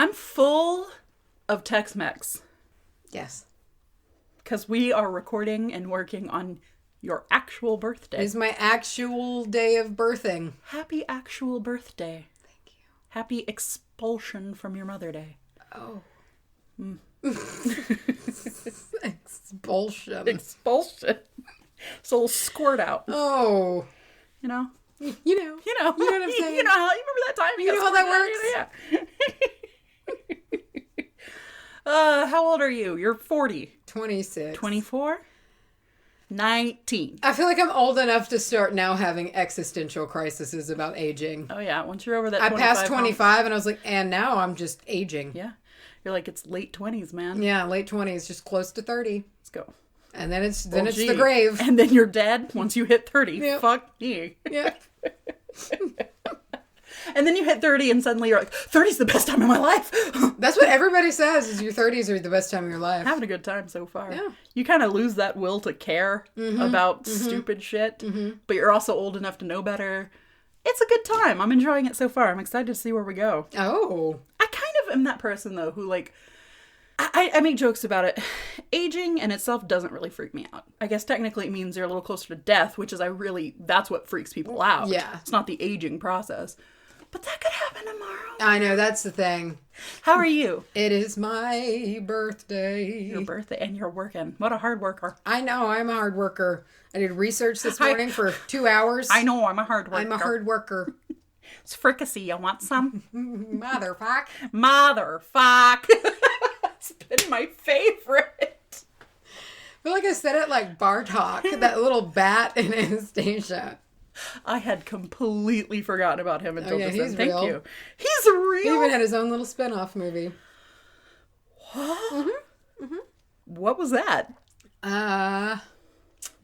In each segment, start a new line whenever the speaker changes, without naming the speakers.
I'm full of Tex-Mex.
Yes.
Because we are recording and working on your actual birthday.
It's my actual day of birthing.
Happy actual birthday.
Thank you.
Happy expulsion from your mother day.
Oh.
Mm.
Expulsion.
Expulsion. It's a little squirt out.
Oh.
You know?
You know what I'm saying?
You know how, you remember that time?
You know how that works?
Yeah. How old are you? You're 40.
26.
24? 19.
I feel like I'm old enough to start now having existential crises about aging.
Oh, yeah. Once you're over that
I passed 25 and I was like, and now I'm just aging.
Yeah. You're like, it's late 20s, man.
Yeah, late 20s, just close to 30.
Let's go.
And then it's the grave.
And then you're dead once you hit 30.
Yep.
Fuck me.
Yeah.
And then you hit 30 and suddenly you're like, 30's the best time of my life.
That's what everybody says, is your 30s are the best time of your life.
Having a good time so far.
Yeah.
You kind of lose that will to care about stupid shit, but you're also old enough to know better. It's a good time. I'm enjoying it so far. I'm excited to see where we go.
Oh.
I kind of am that person, though, who, like, I make jokes about it. Aging in itself doesn't really freak me out. I guess technically it means you're a little closer to death, which is that's what freaks people out.
Yeah.
It's not the aging process. But that could happen tomorrow.
I know, that's the thing.
How are you?
It is my birthday.
Your birthday, and you're working. What a hard worker.
I know, I'm a hard worker. I did research this morning for 2 hours.
I know, I'm a hard worker.
I'm a hard worker.
It's fricassee. You want some?
Motherfuck.
Motherfuck. It's been my favorite.
I feel like I said it like Bartok, that little bat in Anastasia.
I had completely forgotten about him until just then. Thank
real.
you. He's real.
He even had his own little spin-off movie.
What? What was that?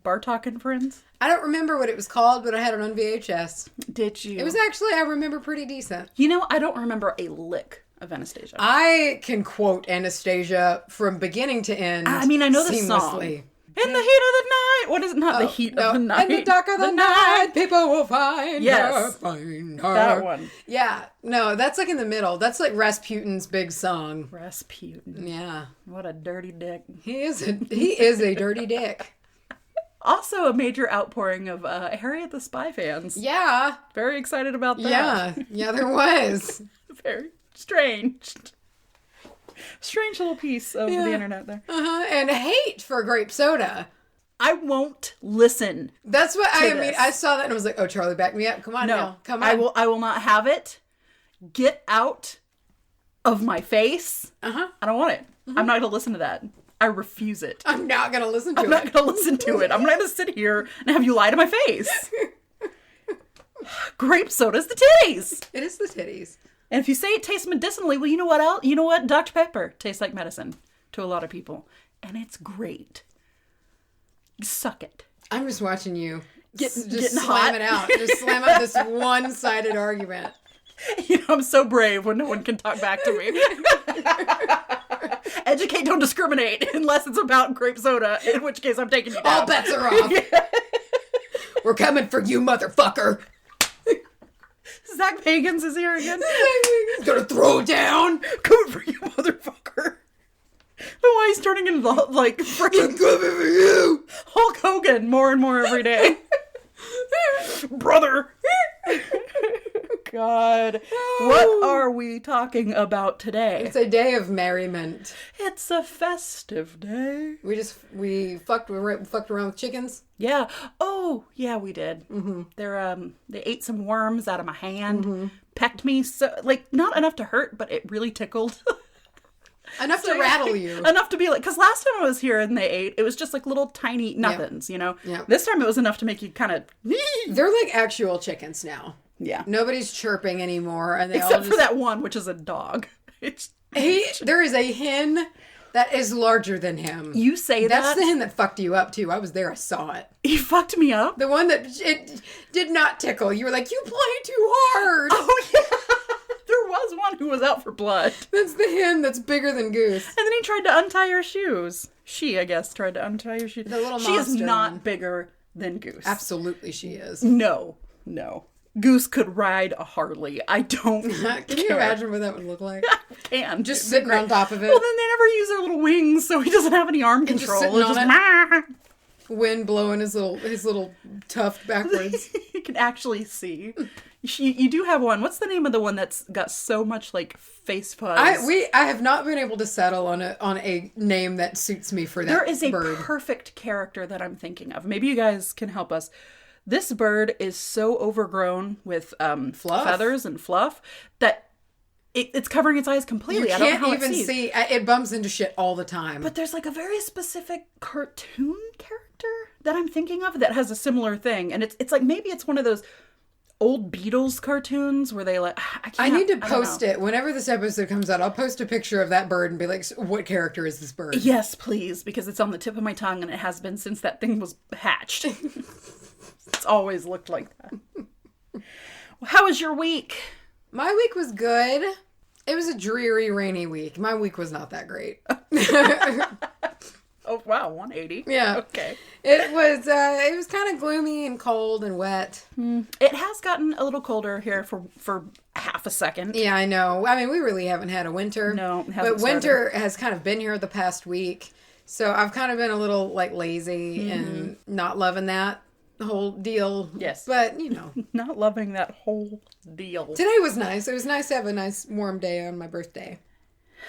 Bartok and Friends?
I don't remember what it was called, but I had it on VHS.
Did you?
It was actually, I remember, pretty decent.
You know, I don't remember a lick of Anastasia.
I can quote Anastasia from beginning to end.
I mean, I know the
seamlessly.
song. In the heat of the night. What is it? Not the heat of the night.
In the dark of the night, people will find her.
Find her. That one.
Yeah. No, that's like in the middle. That's like Rasputin's big song.
Rasputin.
Yeah.
What a dirty dick.
He is a dirty dick.
Also a major outpouring of Harriet the Spy fans.
Yeah.
Very excited about that.
Yeah. Yeah, there was.
Very strange. Strange little piece of the internet there.
And hate for grape soda.
I won't listen.
That's what I
this.
mean. I saw that and I was like, "Oh, Charlie, back me up! Come on, now, come on!"
I will not have it. Get out of my face. I don't want it. I'm not going to listen to that. I refuse it.
I'm not going to listen to it.
I'm not going to listen to it. I'm not going to sit here and have you lie to my face. Grape soda's the titties.
It is the titties.
And if you say it tastes medicinally, well, you know what else? You know what? Dr. Pepper tastes like medicine to a lot of people. And it's great. Suck it.
I'm just watching you
getting
slam
hot.
it out. Just slam out this one-sided argument.
You know, I'm so brave when no one can talk back to me. Educate, don't discriminate, unless it's about grape soda, in which case I'm taking you down.
All bets are off. We're coming for you, motherfucker.
Zach Pagans is here again.
He's gonna throw down.
Coming for you, motherfucker. Why he's turning into like freaking
coming for you.
Hulk Hogan more and more every day. Brother. God. What are we talking about today?
It's a day of merriment.
It's a festive day.
We fucked around with chickens.
Yeah. Oh, yeah, we did. Mm-hmm. They ate some worms out of my hand, pecked me, so like not enough to hurt, but it really tickled.
Enough to rattle you.
Enough to be like, because last time I was here and they ate, it was just like little tiny nothings, you know?
Yeah.
This time it was enough to make you kind of...
They're like actual chickens now.
Yeah.
Nobody's chirping anymore. And
Except for that one, which is a dog.
There is a hen that is larger than him.
You say that?
That's the hen that fucked you up, too. I was there. I saw it.
He fucked me up?
The one that it did not tickle. You were like, you play too hard.
Oh, yeah. There was one who was out for blood.
That's the hen that's bigger than Goose.
And then he tried to untie her shoes. She, I guess, tried to untie her shoes.
The little
She is
monster
not
one.
bigger than Goose.
Absolutely she is.
No. Goose could ride a Harley. I don't
Can you imagine what that would look like?
can.
Just sitting on top of it.
Well, then they never use their little wings, so he doesn't have any arm control.
sitting on it.
"Mah."
Wind blowing his little tuft backwards.
You can actually see. You do have one. What's the name of the one that's got so much like face fuzz?
I have not been able to settle on a name that suits me for that bird.
There is a perfect character that I'm thinking of. Maybe you guys can help us. This bird is so overgrown with feathers and fluff that it's covering its eyes completely.
You
I don't know
can't
how
even
it sees.
see. It bumps into shit all the time.
But there's like a very specific cartoon character that I'm thinking of that has a similar thing, and it's like maybe it's one of those old Beatles cartoons where they like
I need to post it whenever this episode comes out. I'll post a picture of that bird and be like, what character is this bird?
Yes, please, because it's on the tip of my tongue and it has been since that thing was hatched. It's always looked like that. Well, how was your week?
My week was good. It was a dreary, rainy week. My week was not that great.
Oh wow, 180.
Yeah.
Okay.
It was kind of gloomy and cold and wet.
It has gotten a little colder here for half a second.
Yeah, I know. I mean, we really haven't had a winter.
No, it hasn't
but winter has kind of been here the past week. So I've kind of been a little like lazy and not loving that whole deal.
Yes.
But, you know.
Not loving that whole deal.
Today was nice. It was nice to have a nice warm day on my birthday.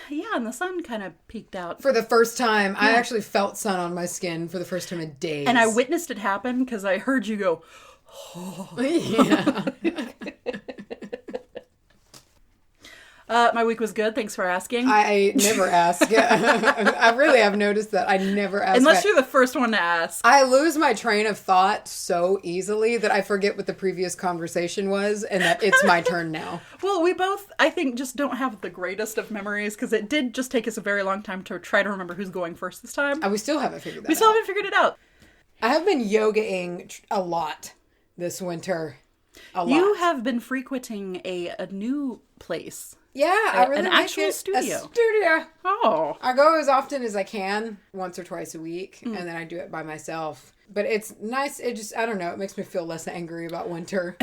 Yeah, and the sun kind of peeked out.
For the first time, I actually felt sun on my skin for the first time in days.
And I witnessed it happen because I heard you go, oh.
Yeah.
My week was good. Thanks for asking.
I never ask. I really have noticed that I never ask.
Unless you're the first one to ask.
I lose my train of thought so easily that I forget what the previous conversation was and that it's my turn now.
Well, we both, I think, just don't have the greatest of memories because it did just take us a very long time to try to remember who's going first this time.
We still haven't figured that out.
We still haven't figured it out.
I have been yogaing a lot this winter. A lot.
You have been frequenting a new place.
Yeah, I really
an
like
actual
it.
studio.
A studio.
Oh.
I go as often as I can, once or twice a week, and then I do it by myself. But it's nice. It just, I don't know, it makes me feel less angry about winter.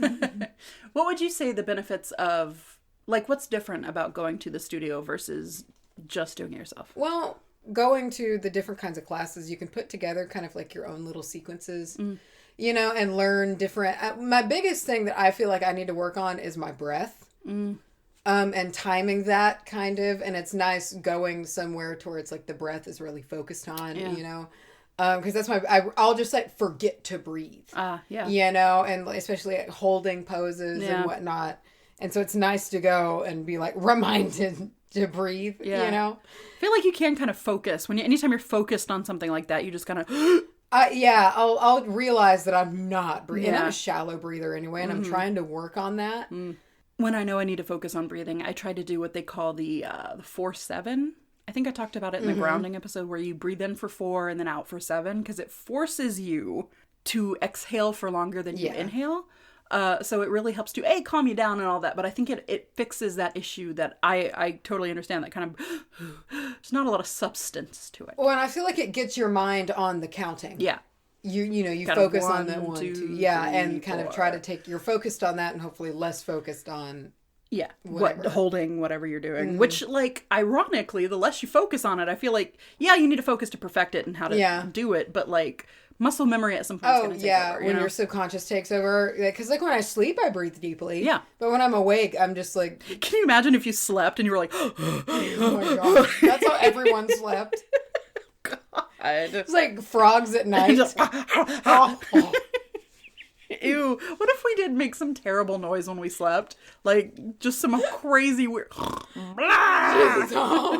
What would you say the benefits of, like, what's different about going to the studio versus just doing it yourself?
Well, going to the different kinds of classes, you can put together kind of like your own little sequences, you know, and learn different. My biggest thing that I feel like I need to work on is my breath. And timing that kind of, and it's nice going somewhere towards like the breath is really focused on, you know, because that's I'll just like forget to breathe,
yeah,
you know, and especially like holding poses and whatnot. And so it's nice to go and be like reminded to breathe, you know.
I feel like you can kind of focus anytime you're focused on something like that, you just kind of
I'll realize that I'm not breathing. I'm a shallow breather anyway, and I'm trying to work on that.
When I know I need to focus on breathing, I try to do what they call the 4-7. I think I talked about it in the grounding episode where you breathe in for 4 and then out for 7 because it forces you to exhale for longer than you inhale. So it really helps to calm you down and all that. But I think it fixes that issue that I totally understand, that kind of there's not a lot of substance to it.
Well, and I feel like it gets your mind on the counting.
Yeah.
You kind focus on the 1, 2, 3, and kind 4. Of try to take, you're focused on that and hopefully less focused on
holding whatever you're doing. Which, like, ironically, the less you focus on it, I feel like, you need to focus to perfect it and how to do it, but like muscle memory at some point is going to take over.
When your subconscious takes over, because like when I sleep, I breathe deeply. Yeah, but when I'm awake, I'm just like.
Can you imagine if you slept and you were like,
oh my god, that's how everyone slept. God. It's like frogs at night.
Just, Ew. What if we did make some terrible noise when we slept? Like, just some crazy weird.
All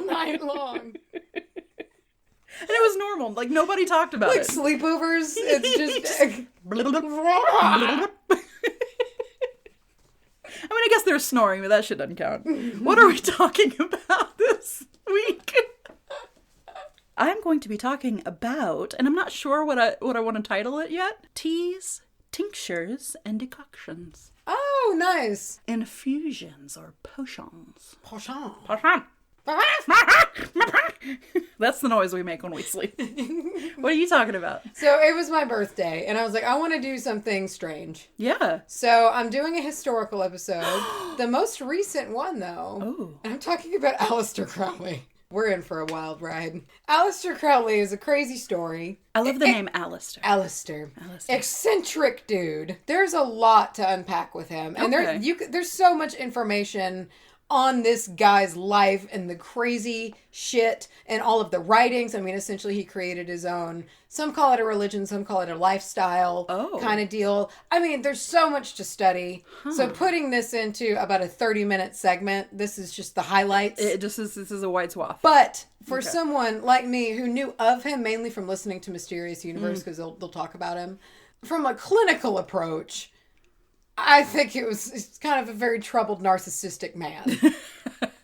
night long.
And it was normal. Like, nobody talked about
like
it.
Like sleepovers. It's just.
I mean, I guess there's snoring, but that shit doesn't count. What are we talking about this week? I'm going to be talking about, and I'm not sure what I want to title it yet, teas, tinctures, and decoctions.
Oh, nice.
Infusions or potions.
Potion.
That's the noise we make when we sleep. What are you talking about?
So it was my birthday, and I was like, I want to do something strange.
Yeah.
So I'm doing a historical episode. The most recent one, though.
Oh.
And I'm talking about Aleister Crowley. We're in for a wild ride. Aleister Crowley is a crazy story.
I love the name Aleister.
Aleister. Eccentric dude. There's a lot to unpack with him. And there's so much information on this guy's life and the crazy shit and all of the writings. I mean, essentially he created his own, some call it a religion, some call it a lifestyle kind of deal. I mean, there's so much to study. So putting this into about a 30-minute segment, this is just the highlights.
This is a wide swath.
But for someone like me who knew of him mainly from listening to Mysterious Universe, because they'll talk about him, from a clinical approach, I think it's kind of a very troubled, narcissistic man.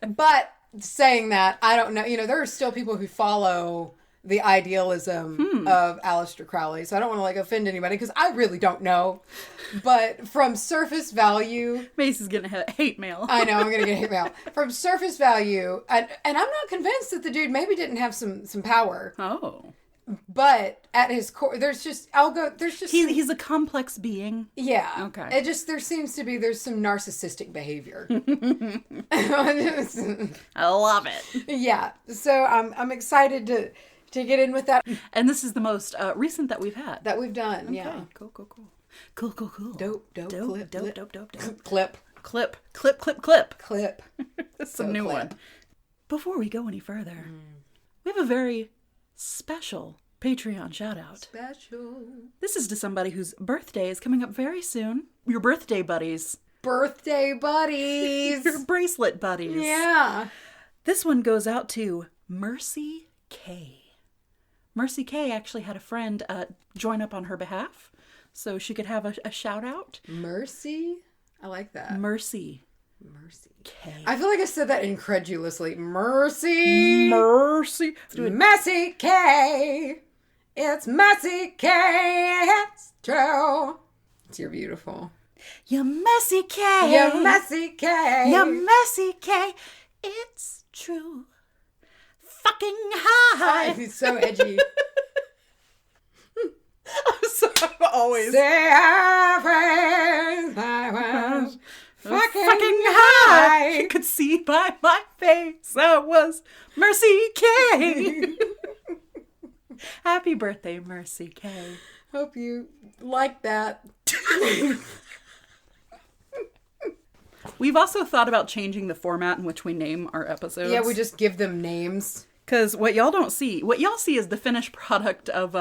But saying that, I don't know. You know, there are still people who follow the idealism of Aleister Crowley. So I don't want to, like, offend anybody because I really don't know. But from surface value...
Macey's getting hate mail.
I know, I'm going to get hate mail. From surface value, and I'm not convinced that the dude maybe didn't have some power.
Oh.
But at his core, there's just
he's a complex being.
Yeah.
Okay.
There seems to be there's some narcissistic behavior.
I love it.
Yeah. So I'm excited to get in with that.
And this is the most recent that we've had.
That we've done.
Okay.
Yeah.
Cool.
Dope.
Clip. That's
So
a new
clip.
one. Before we go any further, we have a very special Patreon shout out.
Special.
This is to somebody whose birthday is coming up very soon. Your birthday buddies.
Birthday buddies.
Your bracelet buddies.
Yeah.
This one goes out to Mercy K. Mercy K actually had a friend join up on her behalf, so she could have a shout out.
Mercy? I like that.
Mercy
K. I feel like I said that incredulously. Mercy. Mercy K. It's Mercy K. It's true. You're beautiful.
You're Mercy K.
You're Mercy K.
You're Mercy K. It's true. Fucking high.
He's so edgy.
I'm always.
Say I was fucking high.
You could see by my face I was Mercy K. Happy birthday, Mercy K.
Hope you like that.
We've also thought about changing the format in which we name our episodes.
Yeah, we just give them names.
Because what y'all see is the finished product of,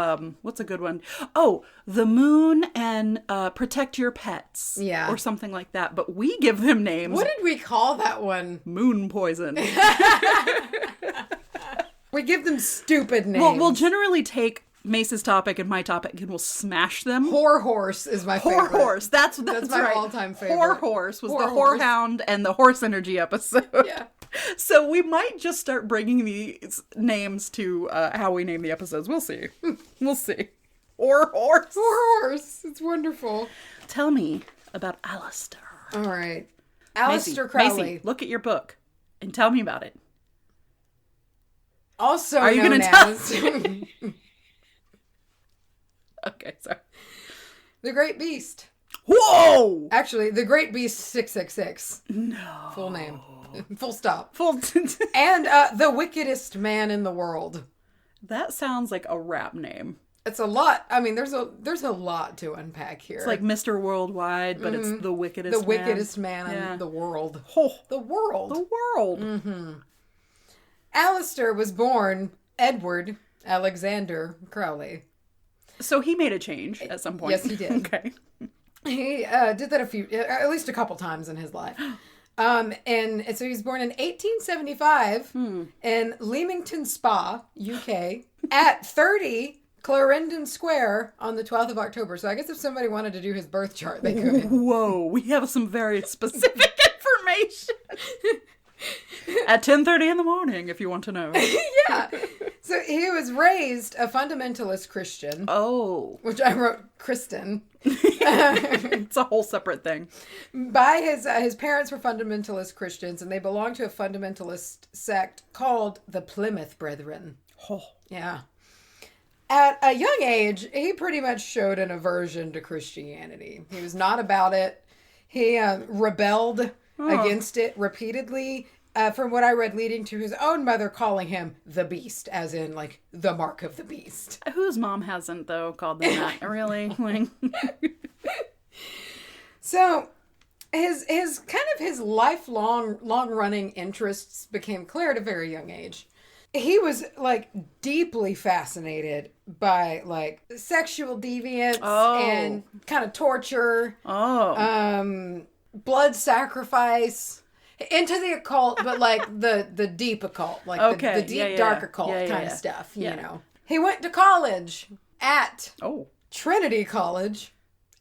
what's a good one? Oh, The Moon and Protect Your Pets.
Yeah.
Or something like that. But we give them names.
What did we call that one?
Moon Poison.
We give them stupid names.
We'll generally take Mace's topic and my topic and we'll smash them.
Whore Horse is my favorite.
Whore Horse. That's
my
right.
all-time favorite.
Whore Horse was
Whore
the
Horse.
Whorehound and the Horse Energy episode.
Yeah.
So we might just start bringing these names to how we name the episodes. We'll see. We'll see. Or Horse.
Whore Horse. It's wonderful.
Tell me about Aleister.
All right. Aleister Crowley.
Macy, look at your book and tell me about it.
Also
Are you
known
gonna tell
as
Okay, sorry.
The Great Beast.
Whoa!
Actually, The Great Beast 666.
No.
Full name. Full stop.
Full.
And the wickedest man in the world.
That sounds like a rap name.
It's a lot. I mean, there's a lot to unpack here.
It's like Mr. Worldwide, but it's the wickedest
the wickedest man in the world.
Oh,
The world.
the world.
Mm-hmm. Aleister was born Edward Alexander Crowley.
So he made a change at some point.
Yes, he did.
Okay.
He did that at least a couple times in his life. And so he was born in 1875 in Leamington Spa, UK, at 30 Clarendon Square on the 12th of October. So I guess if somebody wanted to do his birth chart, they could.
Whoa, we have some very specific information. At 10:30 in the morning, if you want to know.
Yeah. So he was raised a fundamentalist Christian.
Oh.
Which I wrote Kristen.
It's a whole separate thing.
By his parents were fundamentalist Christians, and they belonged to a fundamentalist sect called the Plymouth Brethren.
Oh.
Yeah. At a young age, he pretty much showed an aversion to Christianity. He was not about it. He rebelled against it repeatedly, from what I read, leading to his own mother calling him the Beast, as in, like, the mark of the beast.
Whose mom hasn't, though, called them that? Really? Like...
So, his lifelong, long-running interests became clear at a very young age. He was, like, deeply fascinated by, like, sexual deviance and kind of torture. Blood sacrifice. Into the occult, but, like, the deep occult. Like, the deep, dark occult kind of stuff, you know. He went to college at Trinity College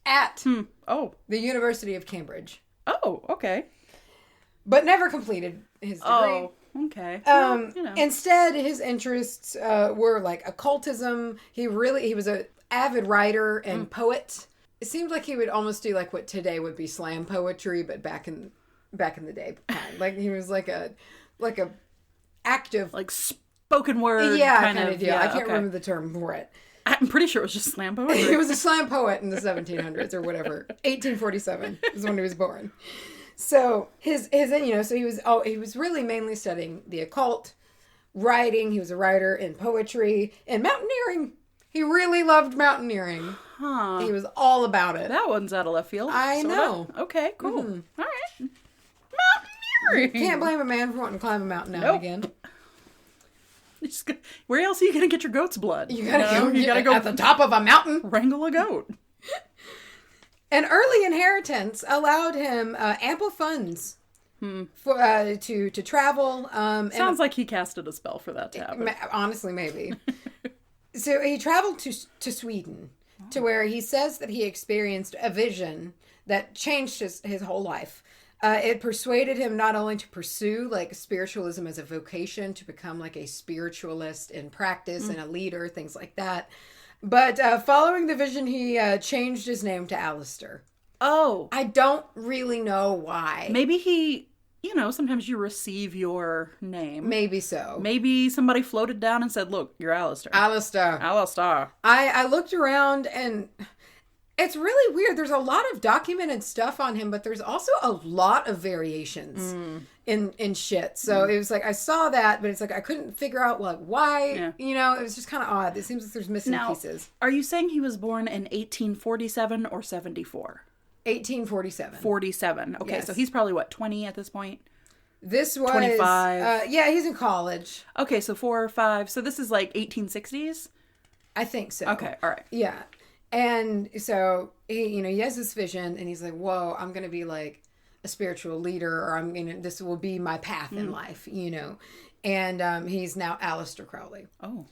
at the University of Cambridge.
Oh, okay.
But never completed his degree.
Oh. Okay. Well, you know.
Instead, his interests were like occultism. He was an avid writer and poet. It seemed like he would almost do like what today would be slam poetry, but back in the day, like he was like a active,
like spoken word,
kind of deal. I can't remember the term for it.
I'm pretty sure it was just slam poetry.
He was a slam poet in the 1700s or whatever. 1847 is when he was born. So his so he was really mainly studying the occult, writing. He was a writer in poetry and mountaineering. He really loved mountaineering.
Huh.
He was all about it.
That one's out of left field.
I know.
Okay, cool.
Mm-hmm.
All right. Mountaineering.
Can't blame a man for wanting to climb a mountain now and again.
Where else are you going to get your goat's blood?
You gotta go at the top of a mountain.
Wrangle a goat.
An early inheritance allowed him ample funds for to travel.
Sounds like he casted a spell for that to happen.
Honestly, maybe. So he traveled to Sweden, to where he says that he experienced a vision that changed his whole life. It persuaded him not only to pursue like spiritualism as a vocation, to become like a spiritualist in practice and a leader, things like that. But following the vision, he changed his name to Aleister.
Oh.
I don't really know why.
Maybe he, sometimes you receive your name.
Maybe so.
Maybe somebody floated down and said, look, you're Aleister.
Aleister. I looked around and it's really weird. There's a lot of documented stuff on him, but there's also a lot of variations in shit. So it was like, I saw that, but it's like, I couldn't figure out like why, it was just kind of odd. It seems like there's missing pieces.
Are you saying he was born in 1847 or 74?
1847.
47. Okay,
yes.
So he's probably, 20 at this point?
This was...
25?
Yeah, he's in college.
Okay, so 4 or 5. So this is like 1860s?
I think so.
Okay, all right.
Yeah. And so, he has this vision, and he's like, whoa, I'm going to be like a spiritual leader, or this will be my path in life, And he's now Aleister Crowley.
Oh.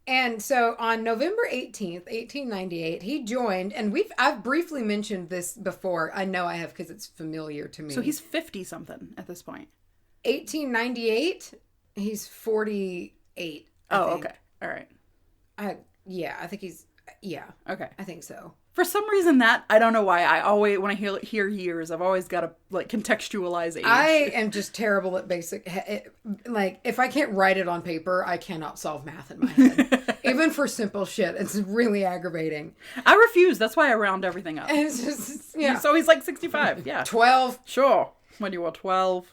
And so on November 18th, 1898, he joined, and I've briefly mentioned this before. I know I have because it's familiar to me.
So he's 50-something at this point.
1898, he's 48.
Oh, okay. All right.
I think he's,
Okay.
I think so.
For some reason I don't know why, I always, when I hear years, I've always got to, contextualize age.
I am just terrible at basic, if I can't write it on paper, I cannot solve math in my head. Even for simple shit, it's really aggravating.
I refuse, that's why I round everything up.
It's just, yeah.
So he's like 65, yeah.
12.
Sure. When you were 12.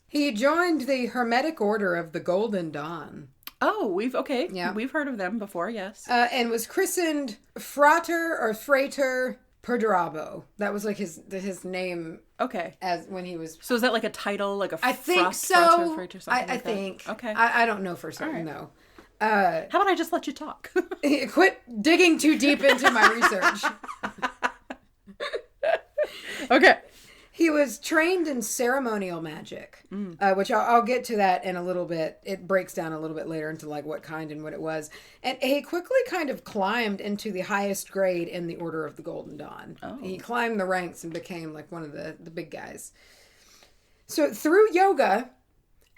He joined the Hermetic Order of the Golden Dawn.
Oh, we've heard of them before, yes.
And was christened Frater or Frater Perturabo. That was like his name.
Okay.
As when he was.
So is that like a title, like a
I think so.
Frater, something
I think.
That? Okay.
I don't know for certain though.
How about I just let you talk?
Quit digging too deep into my research.
Okay.
He was trained in ceremonial magic, which I'll get to that in a little bit. It breaks down a little bit later into like what kind and what it was. And he quickly kind of climbed into the highest grade in the Order of the Golden Dawn. Oh. He climbed the ranks and became like one of the big guys. So through yoga,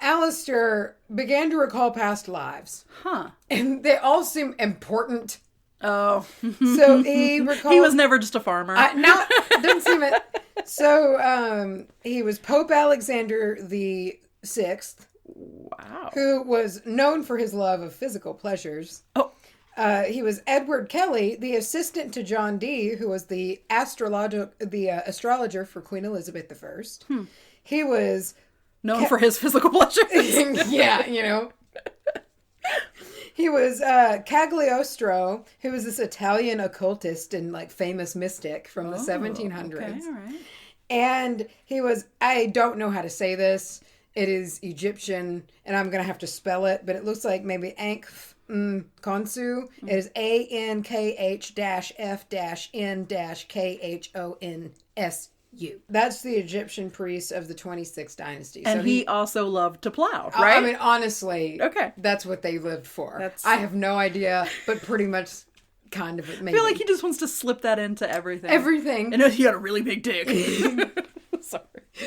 Aleister began to recall past lives.
Huh.
And they all seem important
Oh.
So he recalled...
He was never just a farmer.
No, didn't seem it. So he was Pope Alexander the Sixth.
Wow.
Who was known for his love of physical pleasures.
Oh.
He was Edward Kelly, the assistant to John Dee, who was the astrologer for Queen Elizabeth I. He was...
known for his physical pleasures.
Yeah, you know. He was Cagliostro, who was this Italian occultist and like famous mystic from the 1700s.
Okay, all right.
And he was, I don't know how to say this. It is Egyptian, and I'm going to have to spell it, but it looks like maybe Khonsu. It is ANKH-F-N-KHONSU. That's the Egyptian priest of the 26th dynasty.
And
so
he also loved to plow, right?
I mean, honestly,
okay,
that's what they lived for. I have no idea, but pretty much kind of it. Maybe.
I feel like he just wants to slip that into everything.
Everything.
And he had a really big dick. Sorry.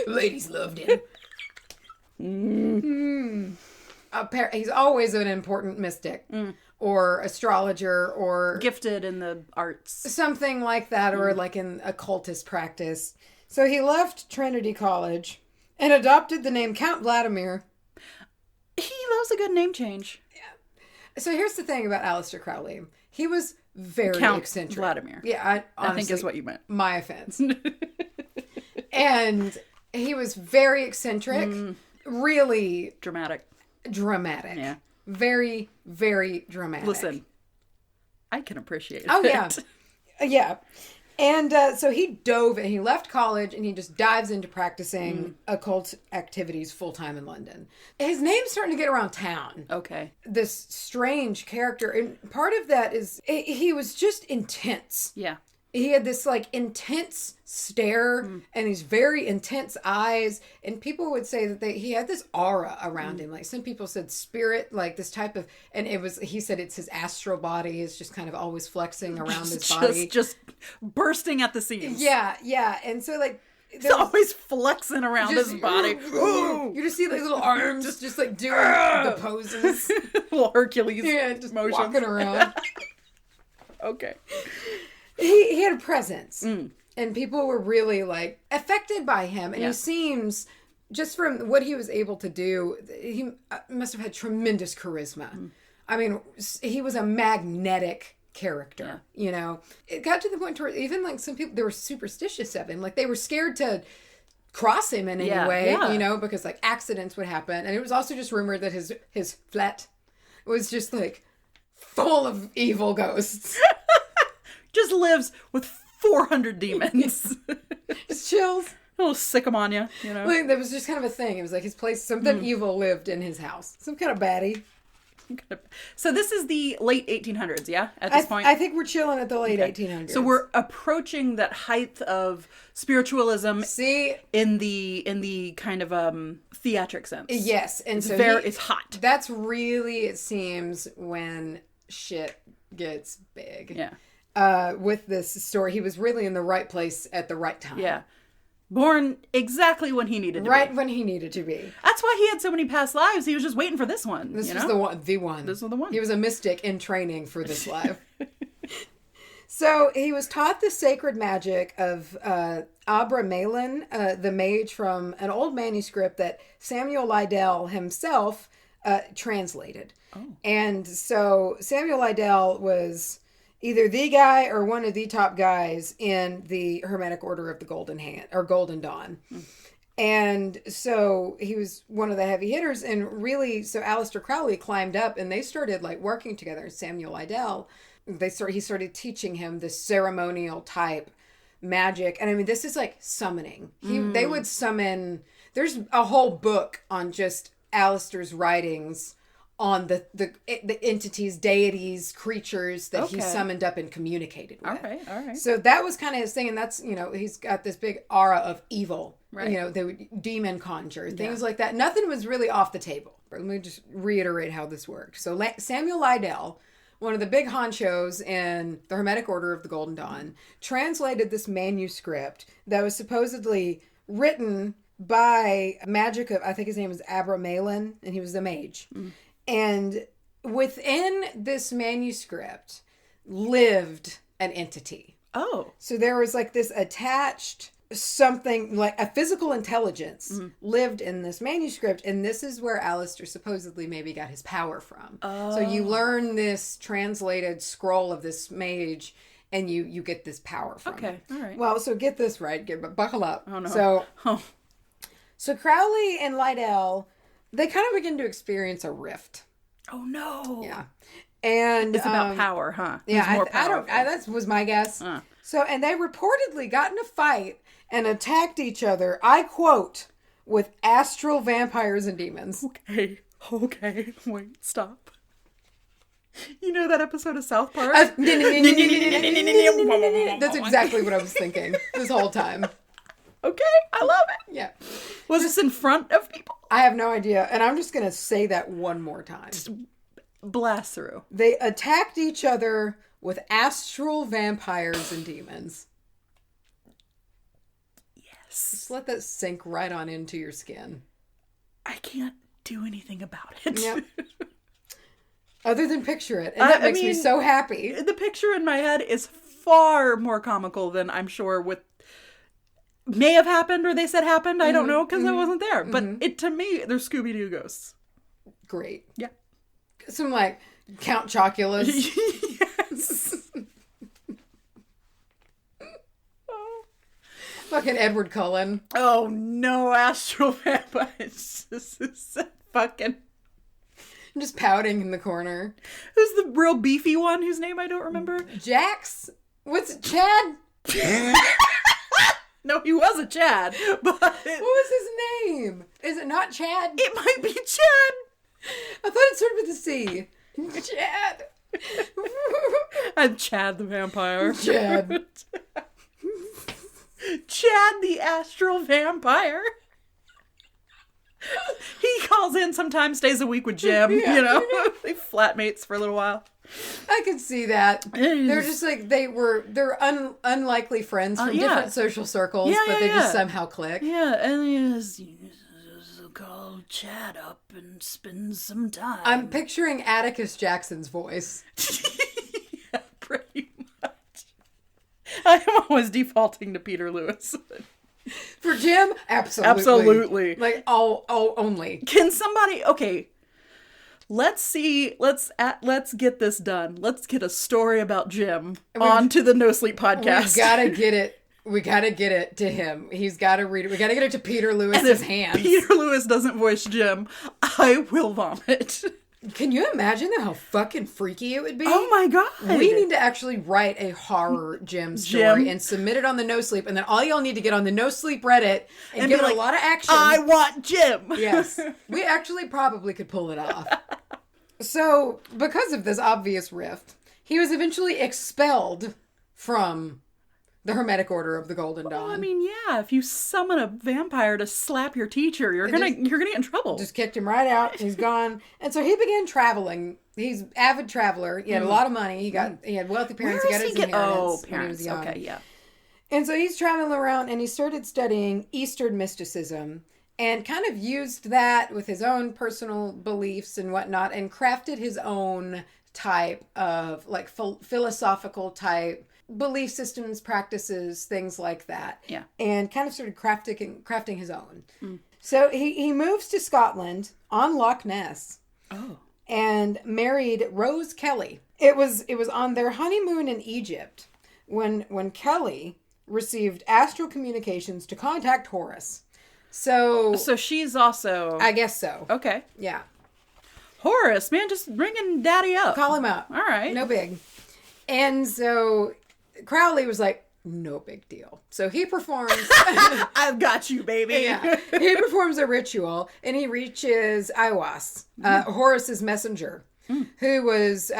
Ladies loved him. He's always an important mystic or astrologer or
gifted in the arts,
something like that, or like in occultist practice. So he left Trinity College and adopted the name Count Vladimir.
He loves a good name change.
Yeah. So here's the thing about Aleister Crowley. He was very
Count
eccentric.
Vladimir.
Yeah,
I think is what you meant.
My offense. And he was very eccentric. Really
dramatic.
Yeah. Very, very dramatic.
Listen, I can appreciate it.
Oh, yeah. Yeah. And so he dove and he left college and he just dives into practicing occult activities full-time in London. His name's starting to get around town.
Okay.
This strange character. And part of that is he was just intense.
Yeah.
He had this like intense stare and these very intense eyes, and people would say that he had this aura around him. Like some people said spirit, like this type of, and he said it's his astral body is just kind of always flexing around his body.
Just bursting at the seams.
Yeah, yeah. And so like,
he's always flexing around his body.
You just see like little arms just like doing the poses.
Little Hercules
just
motions.
walking around.
Okay.
He had a presence, and people were really like affected by him. And he seems, just from what he was able to do, he must have had tremendous charisma. I mean, he was a magnetic character. You know, it got to the point where even like some people, they were superstitious of him, like they were scared to cross him in any way. You know, because like accidents would happen, and it was also just rumored that his flat was just like full of evil ghosts.
Just lives with 400 demons.
Just chills.
A little sick 'em on you, you know?
Like, that was just kind of a thing. It was like his place, something evil lived in his house. Some kind of baddie.
So this is the late 1800s, yeah? At this point?
I think we're chilling at the late 1800s.
So we're approaching that height of spiritualism.
See?
In the kind of theatric sense.
Yes. And
it's
so
it's hot.
That's really, it seems, when shit gets big.
Yeah.
With this story, he was really in the right place at the right time.
Yeah. Born exactly when he needed to be.
Right when he needed to be.
That's why he had so many past lives. He was just waiting for this one.
This was the one.
This was the one.
He was a mystic in training for this life. So he was taught the sacred magic of Abramelin, the mage, from an old manuscript that Samuel Liddell himself translated. Oh. And so Samuel Liddell was either the guy or one of the top guys in the Hermetic Order of the Golden Hand or Golden Dawn. And so he was one of the heavy hitters, and really, so Aleister Crowley climbed up and they started like working together. Samuel Liddell, he started teaching him this ceremonial type magic. And I mean, this is like summoning. They would summon, there's a whole book on just Aleister's writings on the entities, deities, creatures that he summoned up and communicated with.
All right.
So that was kind of his thing, and that's, you know, he's got this big aura of evil. Right. You know, they would demon conjure, things like that. Nothing was really off the table. Let me just reiterate how this worked. So Samuel Liddell, one of the big honchos in the Hermetic Order of the Golden Dawn, translated this manuscript that was supposedly written by magic of, I think his name is Abramelin, and he was the mage. And within this manuscript, lived an entity.
Oh.
So there was like this attached something, like a physical intelligence lived in this manuscript. And this is where Aleister supposedly maybe got his power from. Oh. So you learn this translated scroll of this mage and you get this power from it.
All right.
Well, so get this right. Buckle up.
Oh, no.
So Crowley and Lydell, they kind of begin to experience a rift.
Oh, no.
Yeah. And
it's about power, huh?
Yeah, that was my guess. So, and they reportedly got in a fight and attacked each other, I quote, with astral vampires and demons.
Okay, wait, stop. You know that episode of South Park?
That's exactly what I was thinking this whole time.
Okay, I love it.
Yeah.
Was this in front of people?
I have no idea, and I'm just going to say that one more time.
Just blast through.
They attacked each other with astral vampires and demons.
Yes.
Just let that sink right on into your skin.
I can't do anything about it.
Yep. Other than picture it. And that makes me so happy.
The picture in my head is far more comical than I'm sure may have happened or they said happened. I don't know because I wasn't there. But to me, they're Scooby-Doo ghosts.
Great.
Yeah.
Some like Count Chocula's.
Yes.
Fucking Edward Cullen.
Oh no, astral vampires. This is fucking.
I'm just pouting in the corner.
Who's the real beefy one whose name I don't remember?
Jax? What's it? Chad?
No, he was a Chad. But
what was his name? Is it not Chad?
It might be Chad.
I thought it started with a C. Chad.
I'm Chad the vampire.
Chad.
Chad the astral vampire. He calls in sometimes, stays a week with Jim,
yeah.
You know? They flatmates for a little while.
I could see that. They're just like, they're unlikely friends from different social circles, but they just somehow click.
Yeah, and he just call Chad up and spend some time.
I'm picturing Atticus Jackson's voice.
Yeah, pretty much. I am always defaulting to Peter Lewis.
For Jim, absolutely.
Absolutely.
Like, only.
Can somebody, okay, let's get this done. Let's get a story about Jim onto the No Sleep podcast.
We gotta get it. We gotta get it to him. He's gotta read it. We gotta get it to Peter Lewis's hands.
Peter Lewis doesn't voice Jim, I will vomit.
Can you imagine how fucking freaky it would be?
Oh my god.
We need to actually write a horror Jim story and submit it on the No Sleep, and then all y'all need to get on the No Sleep Reddit and give it a lot of action.
I want Jim.
Yes. We actually probably could pull it off. So, because of this obvious rift, he was eventually expelled from the Hermetic Order of the Golden Dawn.
Well, I mean, yeah, if you summon a vampire to slap your teacher, you're gonna get in trouble.
Just kicked him right out. He's gone. And so he began traveling. He's an avid traveler. He had a lot of money. He had wealthy parents. He got his inheritance when he was young.
Okay, yeah.
And so he's traveling around and he started studying Eastern mysticism and kind of used that with his own personal beliefs and whatnot and crafted his own type of like philosophical type belief systems, practices, things like that.
Yeah.
And kind of started crafting his own. So he moves to Scotland on Loch Ness.
Oh.
And married Rose Kelly. It was on their honeymoon in Egypt when Kelly received astral communications to contact Horus. So
she's also...
I guess so.
Okay.
Yeah.
Horus, man, just ringing daddy up.
Call him up.
All right.
No big. And so Crowley was like, no big deal. So he performs...
I've got you, baby.
Yeah. He performs a ritual and he reaches Aiwass, Horus's messenger, who was...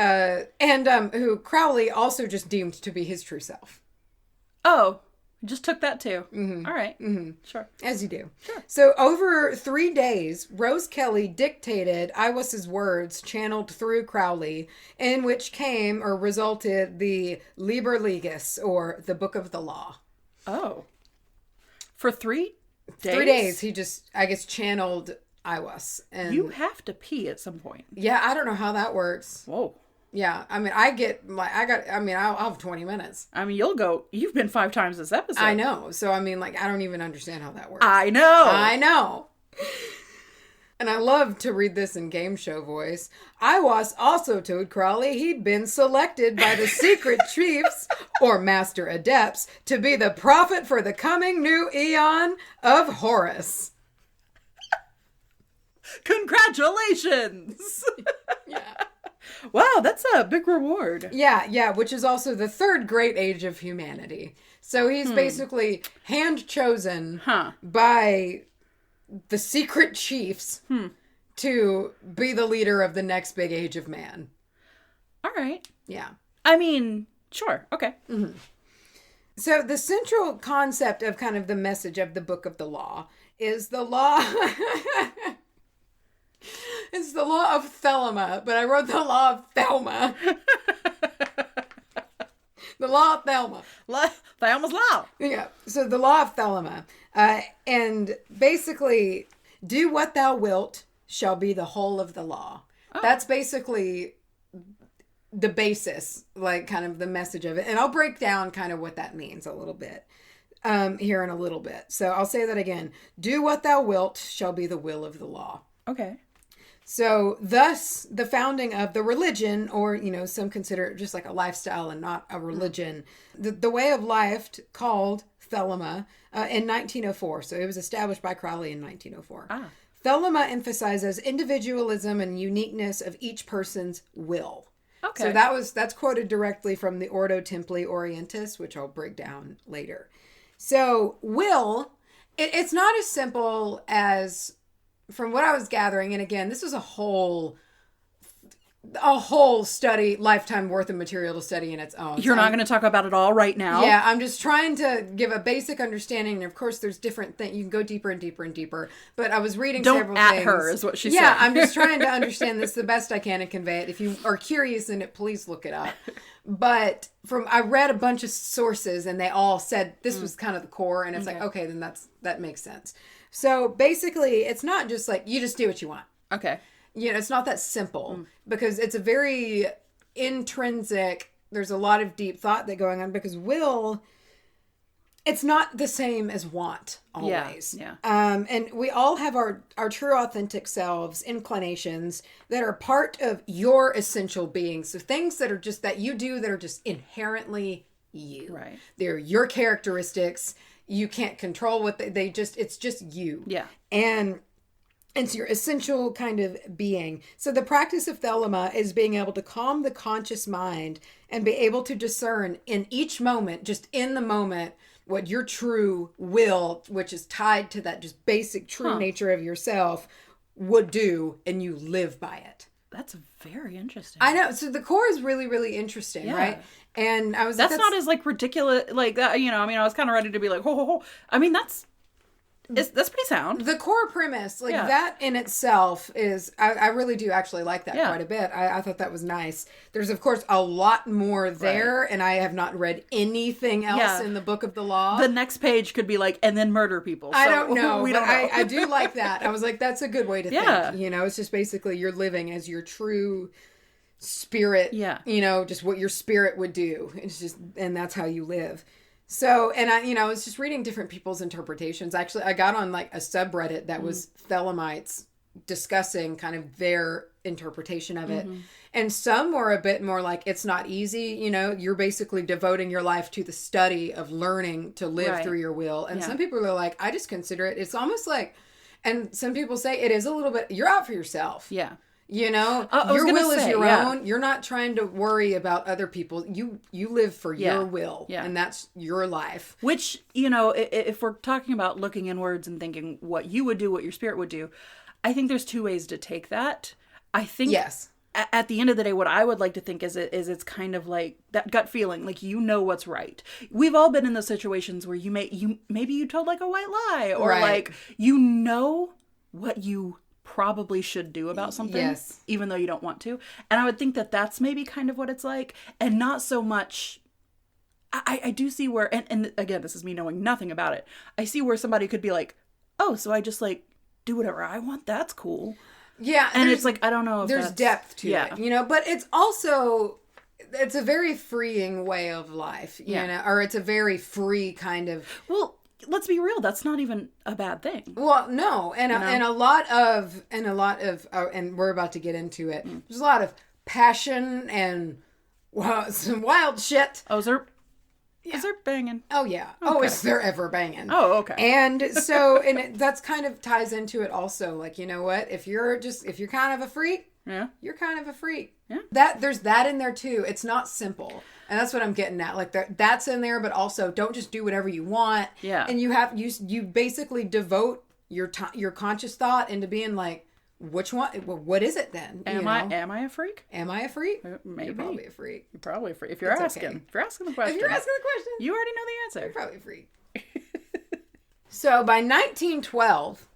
who Crowley also just deemed to be his true self.
Oh, just took that too. Mm-hmm. All right. Mm-hmm. Sure.
As you do.
Sure.
So over 3 days, Rose Kelly dictated Aiwass's words channeled through Crowley, in which came or resulted the Liber Legis, or the Book of the Law.
Oh. For 3 days?
3 days, he just, I guess, channeled Aiwass. And
you have to pee at some point.
yeah, I don't know how that works.
Whoa.
Yeah. I mean, I'll have 20 minutes.
I mean, you've been 5 times this episode.
I know. So, I mean, like, I don't even understand how that works.
I know.
And I love to read this in game show voice. I was also told Crowley he'd been selected by the secret chiefs or master adepts to be the prophet for the coming new eon of Horus.
Congratulations!
Yeah.
Wow, that's a big reward.
Yeah, which is also the third great age of humanity. So he's basically hand-chosen by the secret chiefs to be the leader of the next big age of man.
All right.
Yeah.
I mean, sure. Okay.
Mm-hmm. So the central concept of kind of the message of the Book of the Law is the law... It's the law of Thelma, but I wrote the law of Thelma. The law of Thelma.
Thelma's law.
Yeah. So the law of Thelma. And basically, do what thou wilt shall be the whole of the law. Oh. That's basically the basis, like kind of the message of it. And I'll break down kind of what that means a little bit here in a little bit. So I'll say that again. Do what thou wilt shall be the will of the law.
Okay.
So thus the founding of the religion, or, some consider it just like a lifestyle and not a religion, the way of life called Thelema in 1904. So it was established by Crowley in 1904. Thelema emphasizes individualism and uniqueness of each person's will. Okay. So that's quoted directly from the Ordo Templi Orientis, which I'll break down later. So will, it's not as simple as... From what I was gathering, and again, this was a whole study, lifetime worth of material to study in its own.
You're not going to talk about it all right now.
Yeah, I'm just trying to give a basic understanding. And of course, there's different things. You can go deeper and deeper and deeper. But I was reading several things.
Don't at her is what she said.
Yeah, I'm just trying to understand this the best I can and convey it. If you are curious in it, please look it up. But I read a bunch of sources and they all said this was kind of the core. And it's like, okay, then that makes sense. So basically, it's not just like you just do what you want.
Okay.
It's not that simple because it's a very intrinsic, there's a lot of deep thought that going on because will, it's not the same as want always.
Yeah.
And we all have our true authentic selves, inclinations that are part of your essential being. So things that are just that you do that are just inherently you.
Right.
They're your characteristics. You can't control what it's just you.
Yeah.
And it's your essential kind of being. So the practice of Thelema is being able to calm the conscious mind and be able to discern in each moment, just in the moment, what your true will, which is tied to that just basic true nature of yourself, would do, and you live by it.
That's very interesting.
I know. So the core is really, really interesting, right? And I was
that's not as like ridiculous like that. I mean, I was kind of ready to be like, ho ho ho. I mean, that's pretty sound.
The core premise, that in itself is, I really do actually like that quite a bit. I thought that was nice. There's, of course, a lot more there, and I have not read anything else in the Book of the Law.
The next page could be like, and then murder people. So
I don't know. I do like that. I was like, that's a good way to think. It's just basically you're living as your true spirit, just what your spirit would do. It's just, and that's how you live. So, and I was just reading different people's interpretations. Actually, I got on like a subreddit that was Thelemites discussing kind of their interpretation of it. And some were a bit more like, it's not easy. You're basically devoting your life to the study of learning to live through your will. And some people are like, I just consider it's almost like, and some people say it is a little bit, you're out for yourself.
Yeah.
Your will is your own. You're not trying to worry about other people. You live for your will, and that's your life.
Which, if we're talking about looking inwards and thinking what you would do, what your spirit would do, I think there's 2 ways to take that. I think at the end of the day, what I would like to think is it's kind of like that gut feeling, like what's right. We've all been in those situations where maybe you told like a white lie, or like what you probably should do about something, even though you don't want to. And I would think that that's maybe kind of what it's like, and not so much. I do see where, and again, this is me knowing nothing about it. I see where somebody could be like, oh, so I just like do whatever I want. That's cool.
Yeah.
And it's like, I don't know if
there's depth to it, you know, but it's also, it's a very freeing way of life, you know, or it's a very free kind of.
Well, let's be real. That's not even a bad thing.
Well, no. And a lot of, and we're about to get into it. There's a lot of passion and some wild shit.
Oh, is there banging?
Oh, yeah.
Okay.
Oh, is there ever banging?
Oh, okay.
And so, that's kind of ties into it also. Like, you know what? If you're kind of a freak, you're kind of a freak. Yeah. There's that in there too. It's not simple. And that's what I'm getting at. Like, that's in there, but also don't just do whatever you want.
Yeah.
And you basically devote your conscious thought into being like, which one? What is it then?
Am I a freak?
Am I a freak?
Maybe.
You're probably a freak.
You're probably a freak. If you're asking.
Okay.
If you're asking the question. You already know the answer.
You're probably a freak. So by 1912,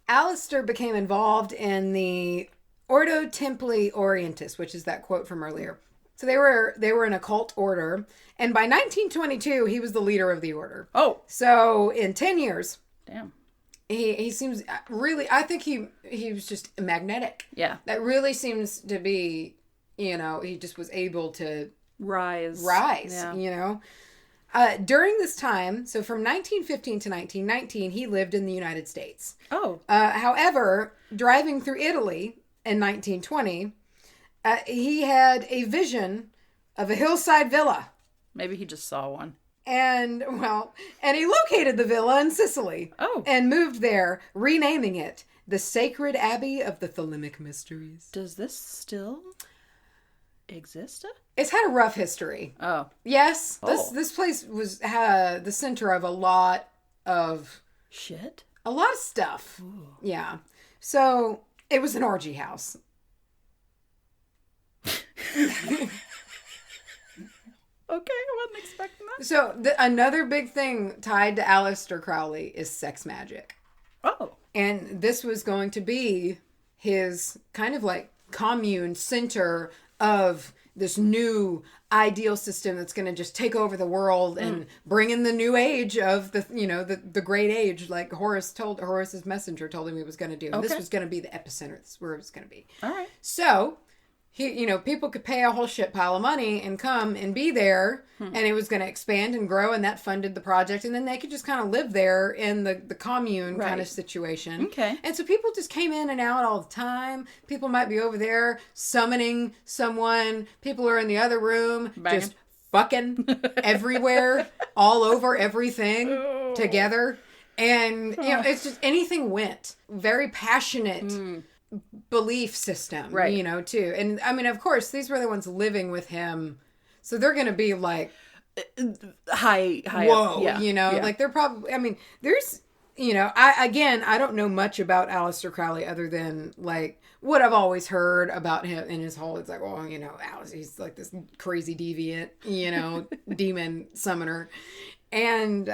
Aleister became involved in the Ordo Templi Orientis, which is that quote from earlier. So they were an occult order, and by 1922 he was the leader of the order. Oh. So in 10 years.
Damn.
He seems really, I think he was just magnetic. Yeah. That really seems to be, you know, he just was able to rise, you know. During this time, so from 1915 to 1919, he lived in the United States. Oh. However, driving through Italy in 1920, he had a vision of a hillside villa.
Maybe he just saw one.
And he located the villa in Sicily. Oh. And moved there, renaming it the Sacred Abbey of the Thelemic Mysteries.
Does this still exist?
It's had a rough history. Oh. Yes. Oh. This place was the center of a lot of...
shit?
A lot of stuff. Ooh. Yeah. So, it was an orgy house.
Okay, I wasn't expecting that.
So, another big thing tied to Aleister Crowley is sex magic. Oh. And this was going to be his kind of like commune center of this new ideal system that's going to just take over the world and bring in the new age of the great age, like Horus's messenger told him he was going to do. And this was going to be the epicenter. This is where it was going to be. All right. So... people could pay a whole shit pile of money and come and be there, and it was going to expand and grow, and that funded the project, and then they could just kind of live there in the commune kind of situation. Okay. And so people just came in and out all the time. People might be over there summoning someone. People are in the other room just fucking everywhere, all over everything together. And, it's just anything went. Very passionate belief system, right? Too. And I mean, of course, these were the ones living with him, so they're going to be like high whoa, up. Like they're probably. I mean, there's, I don't know much about Aleister Crowley other than like what I've always heard about him in his whole. It's like, well, Alice, he's like this crazy deviant, demon summoner, and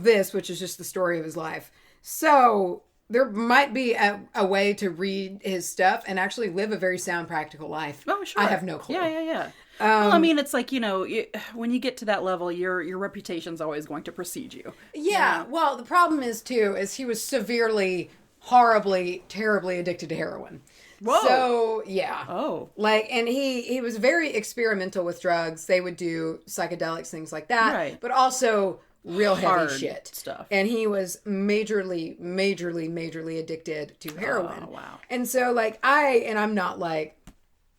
this, which is just the story of his life. So. There might be a way to read his stuff and actually live a very sound, practical life. Oh, sure. I have no clue.
Yeah. Well, I mean, it's like, when you get to that level, your reputation's always going to precede you.
Yeah. Well, the problem is he was severely, horribly, terribly addicted to heroin. Whoa. So, yeah. Oh. Like, and he was very experimental with drugs. They would do psychedelics, things like that. Right. But also... real heavy shit stuff, and he was majorly addicted to heroin. Oh, wow. And so like I'm not like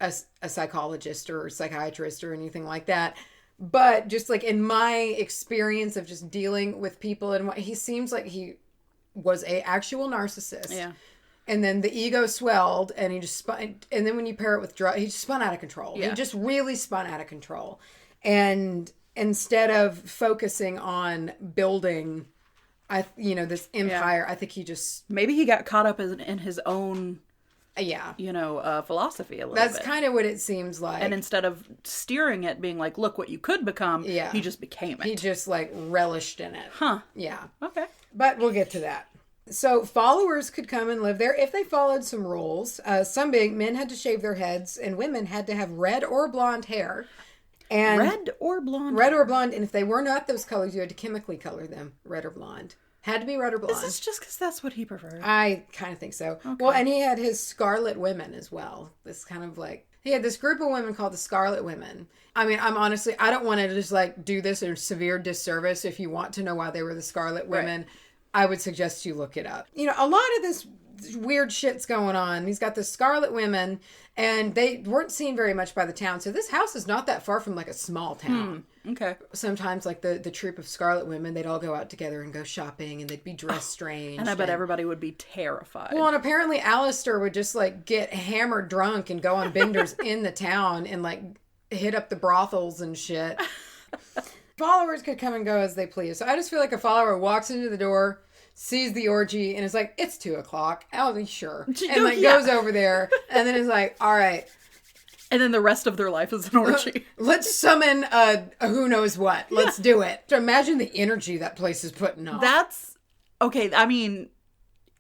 a psychologist or a psychiatrist or anything like that, but just like in my experience of just dealing with people, and he seems like he was a actual narcissist. Yeah. And then the ego swelled, and he just spun, and then when you pair it with drugs, he just spun out of control. Yeah. He just really spun out of control. And instead of focusing on building, this empire, I think he just...
maybe he got caught up in his own, philosophy a little bit.
That's kind of what it seems like.
And instead of steering it, being like, look what you could become, he just became it.
He just, like, relished in it.
Huh.
Yeah.
Okay.
But we'll get to that. So followers could come and live there if they followed some rules. Some big men had to shave their heads, and women had to have red or blonde hair. And
red or blonde?
Red or blonde. And if they were not those colors, you had to chemically color them red or blonde. Had to be red or blonde.
Is this just because that's what he preferred?
I kind of think so. Okay. Well, and he had his Scarlet Women as well. This kind of like, he had this group of women called the Scarlet Women. I mean, I don't want to just like do this in severe disservice. If you want to know why they were the Scarlet Women, right. I would suggest you look it up. You know, a lot of this weird shit's going on. He's got the Scarlet Women, and they weren't seen very much by the town. So this house is not that far from like a small town.
Okay.
Sometimes like the troop of Scarlet Women, they'd all go out together and go shopping, and they'd be dressed strange.
And I bet everybody would be terrified.
Well, and apparently Aleister would just like get hammered drunk and go on benders in the town and like hit up the brothels and shit. Followers could come and go as they please. So I just feel like a follower walks into the door, sees the orgy, and is like, it's 2:00. I'll be sure. And like goes over there, and then is like, all right.
And then the rest of their life is an orgy.
Let's summon a who knows what. Let's do it. So imagine the energy that place is putting on.
That's, okay, I mean,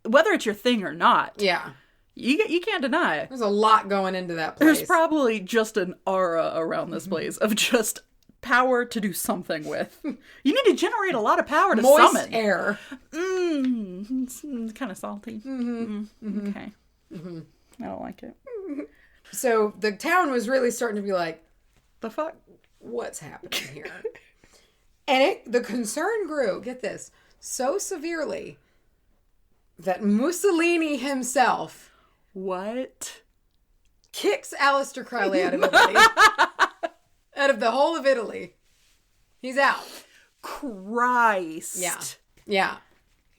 whether it's your thing or not.
Yeah.
You can't deny it.
There's a lot going into that place.
There's probably just an aura around this place of just power to do something with. You need to generate a lot of power to
Moist
summon.
air.
It's kind of salty. Okay. I don't like it.
So the town was really starting to be like,
the fuck?
What's happening here? And the concern grew, get this, so severely that Mussolini himself kicks Aleister Crowley out of Italy. Out of the whole of Italy. He's out.
Christ.
Yeah.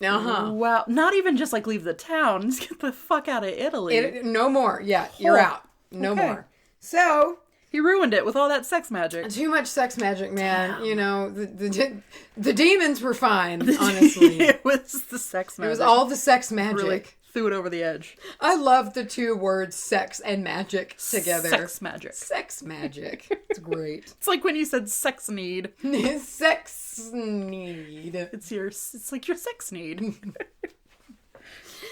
Uh-huh.
Wow. Not even just like leave the town. Just get the fuck out of Italy.
No more. Yeah, you're out. No more. So
he ruined it with all that sex magic.
Too much sex magic, man. Damn. You know, the demons were fine, honestly.
It was the sex magic.
It was all the sex magic.
Really threw it over the edge.
I love the two words sex and magic together.
Sex magic.
Sex magic. It's great.
It's like when you said sex need.
Sex need.
It's like your sex need.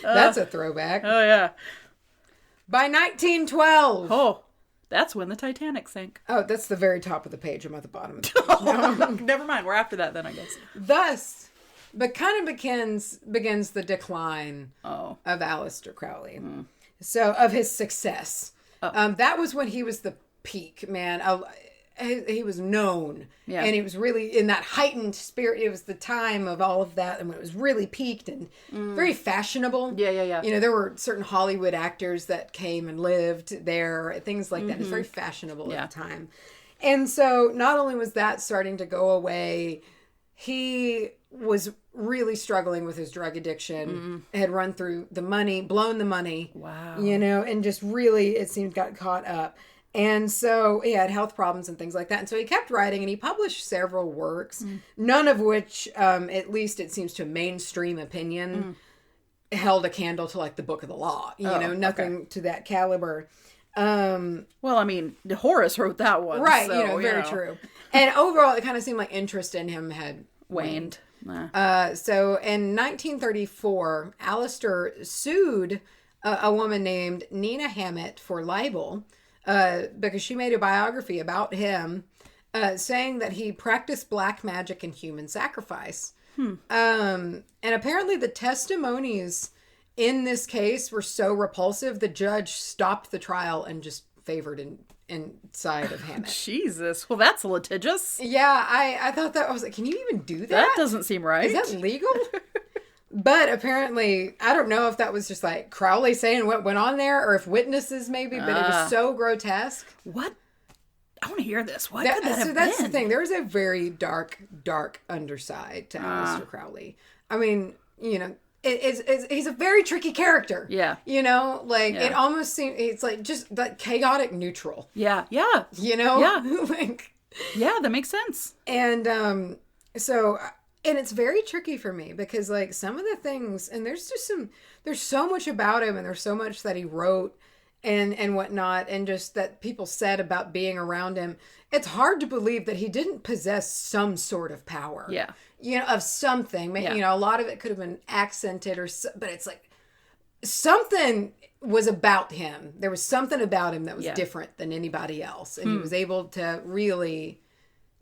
That's a throwback.
Oh, yeah.
By 1912.
Oh, that's when the Titanic sank.
Oh, that's the very top of the page. I'm at the bottom of the page. No.
Never mind. We're after that then, I guess.
Thus, but kind of begins the decline of Aleister Crowley. So, of his success. That was when he was the peak, man. He was known. Yeah. And he was really in that heightened spirit. It was the time of all of that, and when it was really peaked and very fashionable.
Yeah.
You know, there were certain Hollywood actors that came and lived there, things like that. It was very fashionable at the time. And so, not only was that starting to go away, he was really struggling with his drug addiction, had run through the money, blown the money.
Wow.
You know, and just really, it seemed, got caught up. And so he had health problems and things like that. And so he kept writing, and he published several works, none of which, at least it seems to mainstream opinion, held a candle to like the Book of the Law. You know, nothing to that caliber.
Well, I mean, Horace wrote that one.
Right,
so,
very true. And overall, it kind of seemed like interest in him had waned. So in 1934, Aleister sued a woman named Nina Hammett for libel because she made a biography about him saying that he practiced black magic and human sacrifice. And apparently the testimonies in this case were so repulsive, the judge stopped the trial and just favored inside of Hammett.
Jesus. Well, that's litigious.
Yeah, I thought that, I was like, can you even do that?
That doesn't seem right.
Is that legal? But apparently, I don't know if that was just like Crowley saying what went on there, or if witnesses maybe, but it was so grotesque.
What? I want to hear this. What could that have been?
That's the thing. There's a very dark underside to Aleister Crowley. I mean, you know, he's a very tricky character.
Yeah.
You know, like it almost seems, it's like just that chaotic neutral.
Yeah.
You know?
Yeah.
Like,
yeah, that makes sense.
And so, and it's very tricky for me because like some of the things, and there's so much about him, and there's so much that he wrote and whatnot, and just that people said about being around him. It's hard to believe that he didn't possess some sort of power.
Yeah.
You know, of something. Yeah. You know, a lot of it could have been accented but it's like something was about him. There was something about him that was different than anybody else. And he was able to really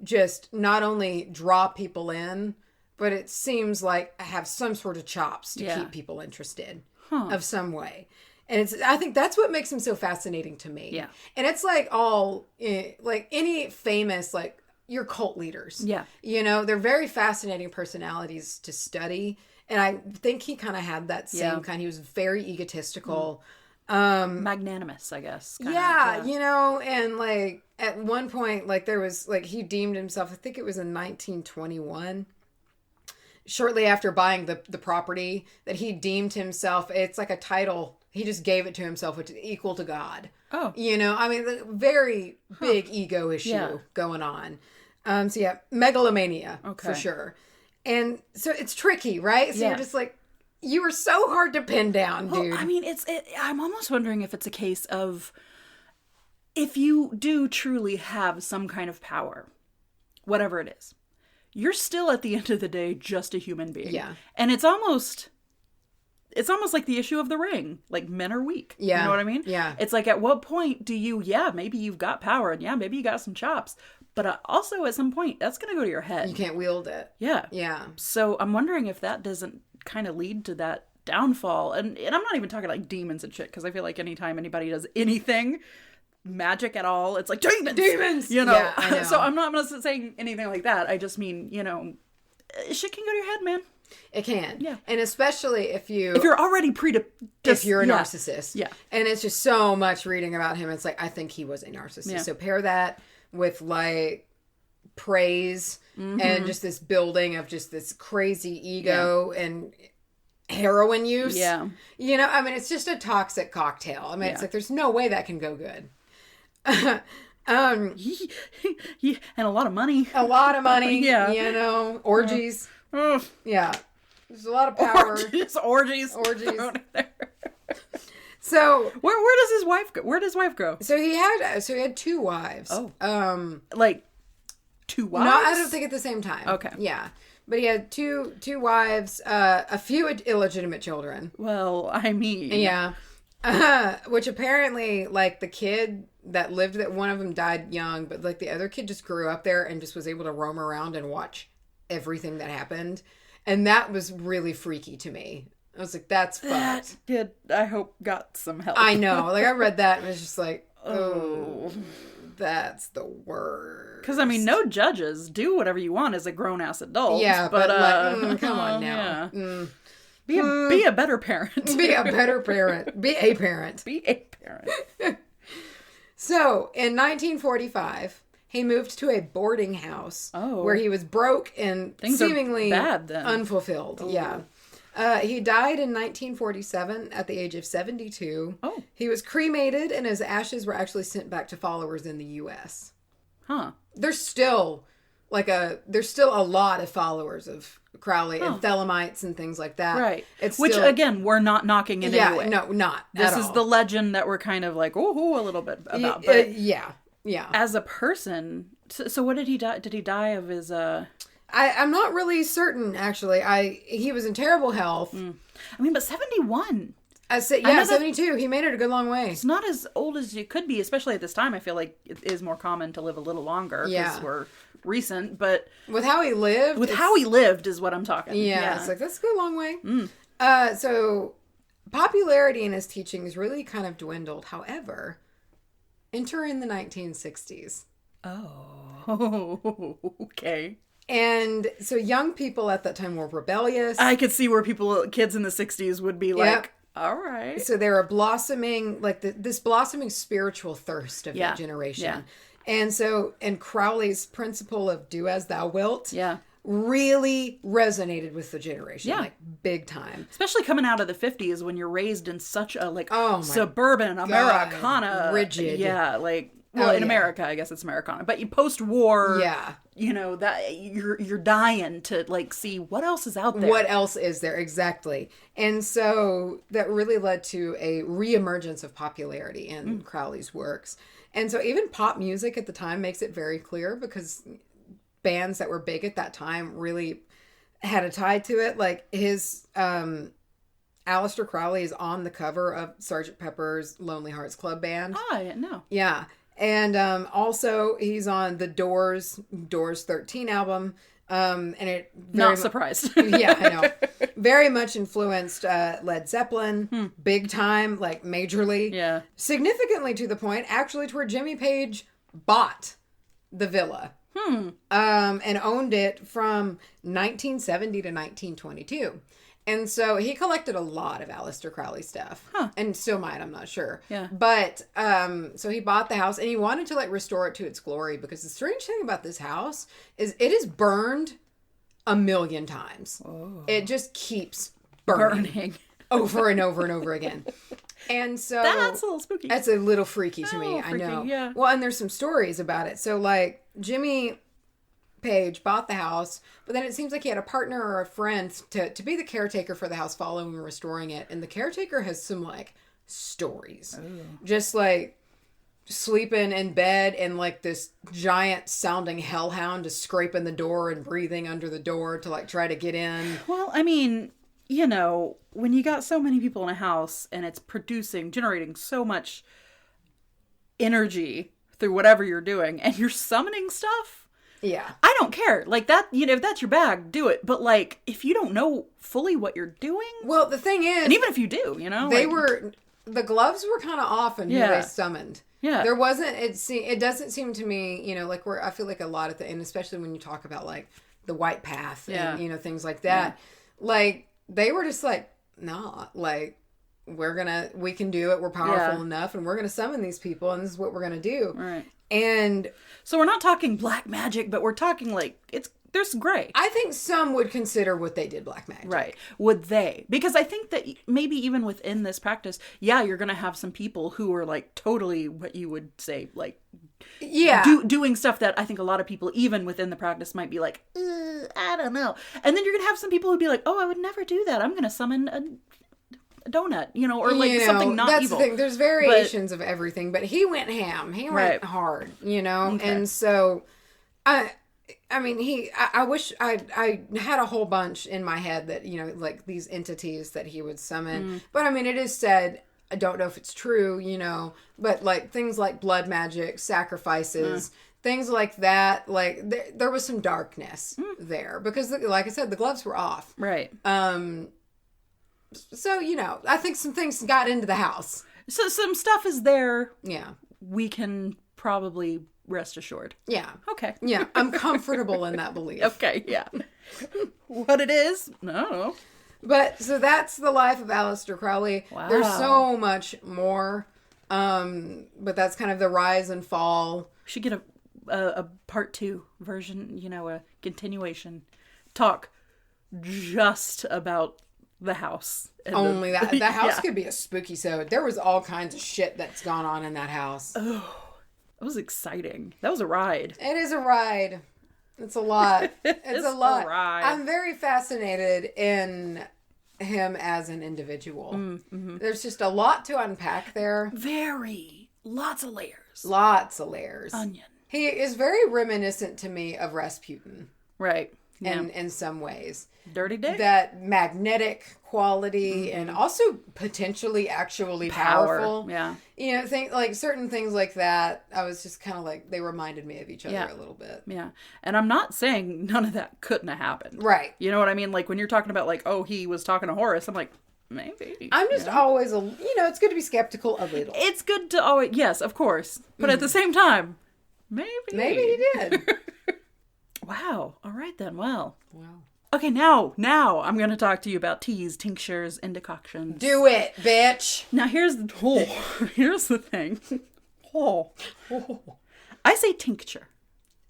just not only draw people in, but it seems like I have some sort of chops to
Yeah.
keep people interested of some way. And I think that's what makes him so fascinating to me.
Yeah.
And it's like like any famous, like your cult leaders.
Yeah.
You know, they're very fascinating personalities to study. And I think he kind of had that same kind. He was very egotistical.
Magnanimous, I guess.
Yeah, you know, and like at one point, like there was like he deemed himself, I think it was in 1921, shortly after buying the property, that he deemed himself, it's like a title, he just gave it to himself, which is equal to God.
Oh.
You know, I mean, very big ego issue going on. So yeah, megalomania for sure. And so it's tricky, right? So you're just like, you were so hard to pin down, dude.
Well, I mean, I'm almost wondering if it's a case of, if you do truly have some kind of power, whatever it is, you're still at the end of the day just a human being.
Yeah.
And it's almost like the issue of the ring. Like, men are weak.
Yeah.
You know what I mean?
Yeah.
It's like, at what point do you, maybe you've got power, and maybe you got some chops, but also at some point, that's going to go to your head.
You can't wield it.
Yeah.
Yeah.
So I'm wondering if that doesn't kind of lead to that downfall. And I'm not even talking like demons and shit, because I feel like anytime anybody does anything magic at all, it's like demons, you know?
Yeah, I know.
So I'm not saying anything like that. I just mean, shit can go to your head, man.
It can.
Yeah.
And especially if you're
already
if you're a narcissist.
Yeah.
And it's just so much reading about him. It's like, I think he was a narcissist.
Yeah.
So pair that with like praise and just this building of just this crazy ego and heroin use.
Yeah.
You know, I mean, it's just a toxic cocktail. I mean, it's like, there's no way that can go good.
And a lot of money.
A lot of money.
Yeah.
You know, orgies.
Ugh.
Yeah. There's a lot of power.
Orgies.
So
where does his wife go? Where does his wife go?
So he had two wives.
Oh. Like 2 wives?
No, I don't think at the same time.
Okay.
Yeah. But he had two wives, a few illegitimate children.
Well, I mean.
Yeah. Which apparently, like, the kid that lived, that one of them died young, but like the other kid just grew up there and just was able to roam around and watch everything that happened. And that was really freaky to me. I was like, that's fucked.
That kid, I hope, got some help.
I know. Like, I read that and it was just like, oh, that's the worst.
Because, I mean, no judges. Do whatever you want as a grown-ass adult.
Yeah, but like, come on now.
Yeah. Be a better parent.
Be a better parent. Be a parent.
Be a parent.
So, in 1945, he moved to a boarding house where he was broke and
Things
seemingly
are bad then.
unfulfilled.
Oh.
Yeah. He died in 1947 at the age of 72.
Oh.
He was cremated and his ashes were actually sent back to followers in the U.S.
Huh.
There's still a lot of followers of Crowley and Thelemites and things like that.
Right.
Which
again, we're not knocking in any way.
No, not
This
at
is
all.
the legend that we're kind of like, a little bit about. But
yeah.
as a person, so what did he die? Did he die of his,
I'm not really certain, actually. He was in terrible health.
I mean, but 71.
I said, yeah, 72. He made it a good long way.
It's not as old as you could be, especially at this time. I feel like it is more common to live a little longer because we're recent, but
with how he lived.
With how he lived is what I'm talking.
Yeah, it's like, that's a good long way. So popularity in his teachings really kind of dwindled. However, enter in the 1960s.
Oh, okay.
And so young people at that time were rebellious.
I could see where kids in the 60s would be like, all right.
So they were blossoming, like this blossoming spiritual thirst of that generation.
Yeah.
And Crowley's principle of do as thou wilt really resonated with the generation, like big time.
Especially coming out of the 50s when you're raised in such a suburban Americana.
Rigid.
Yeah, like, well, in America, I guess it's Americana. But you post-war, that you're dying to like see what else is out there.
What else is there, exactly. And so that really led to a reemergence of popularity in Crowley's works. And so even pop music at the time makes it very clear, because bands that were big at that time really had a tie to it. Like his Aleister Crowley is on the cover of Sgt. Pepper's Lonely Hearts Club Band.
Oh, I didn't know.
Yeah. And also he's on the Doors 13 album. And it
Not surprised.
Yeah, I know. Very much influenced Led Zeppelin, big time, like majorly.
Yeah.
Significantly to the point, actually, to where Jimmy Page bought the villa. And owned it from 1970 to 1922. And so he collected a lot of Aleister Crowley stuff. And still might, I'm not sure.
Yeah.
But, so he bought the house and he wanted to like restore it to its glory, because the strange thing about this house is it is burned a million times. Oh. It just keeps burning. Over and over and over again. And so
that's a little spooky.
That's a little freaky to me.
Freaky,
I know.
Yeah.
Well, and there's some stories about it. So like Jimmy Page bought the house, but then it seems like he had a partner or a friend to be the caretaker for the house following restoring it. And the caretaker has some like stories. Just like sleeping in bed and like this giant sounding hellhound just scraping the door and breathing under the door to like try to get in.
Well, I mean, you know, when you got so many people in a house and it's generating so much energy through whatever you're doing and you're summoning stuff.
Yeah.
I don't care. Like that, you know, if that's your bag, do it. But like, if you don't know fully what you're doing.
Well, the thing is.
And even if you do, you know.
The gloves were kind of off in who they summoned.
Yeah.
There wasn't, it doesn't seem to me, you know, like I feel like a lot of and especially when you talk about like the White Path and, you know, things like that. Yeah. Like, they were just like, nah, like, we can do it. We're powerful enough and we're going to summon these people and this is what we're going to do.
Right.
And
so we're not talking black magic, but we're talking like, there's gray.
I think some would consider what they did black magic.
Right. Would they? Because I think that maybe even within this practice, you're going to have some people who are like totally what you would say, like, doing stuff that I think a lot of people, even within the practice, might be like, I don't know. And then you're going to have some people who'd be like, oh, I would never do that. I'm going to summon a donut, you know, or like something not
that's
evil.
The thing. There's variations of everything, but he went ham. He went hard, you know? Okay. And so, I mean, I wish I had a whole bunch in my head that, you know, like these entities that he would summon. But I mean, it is said, I don't know if it's true, you know, but like things like blood magic, sacrifices, things like that, like there was some darkness there because, like I said, the gloves were off.
Right.
So, you know, I think some things got into the house.
So some stuff is there.
Yeah.
We can probably rest assured.
Yeah.
Okay.
Yeah. I'm comfortable in that belief.
Okay. Yeah. What it is? No.
But so that's the life of Aleister Crowley.
Wow.
There's so much more. But that's kind of the rise and fall.
We should get a part 2 version, you know, a continuation. Talk just about the house.
Only that. The house could be a spooky, so there was all kinds of shit that's gone on in that house.
Oh, that was exciting. That was a ride.
It is a ride. It's a lot. It's a lot.
Ride.
I'm very fascinated in him as an individual. There's just a lot to unpack there.
Lots of layers.
Lots of layers.
Onion.
He is very reminiscent to me of Rasputin.
Right. Yeah.
In some ways.
Dirty Dick.
That magnetic quality and also potentially actually powerful.
Yeah.
You know, certain things like that, I was just kind of like, they reminded me of each other a little bit.
Yeah. And I'm not saying none of that couldn't have happened.
Right.
You know what I mean? Like when you're talking about like, oh, he was talking to Horace, I'm like, maybe.
I'm just always, it's good to be skeptical a little.
It's good to always, yes, of course. But at the same time, maybe.
Maybe he did.
Wow. All right then. Well.
Wow.
Okay, now I'm going to talk to you about teas, tinctures, and decoctions.
Do it, bitch.
Now here's the thing. I say tincture.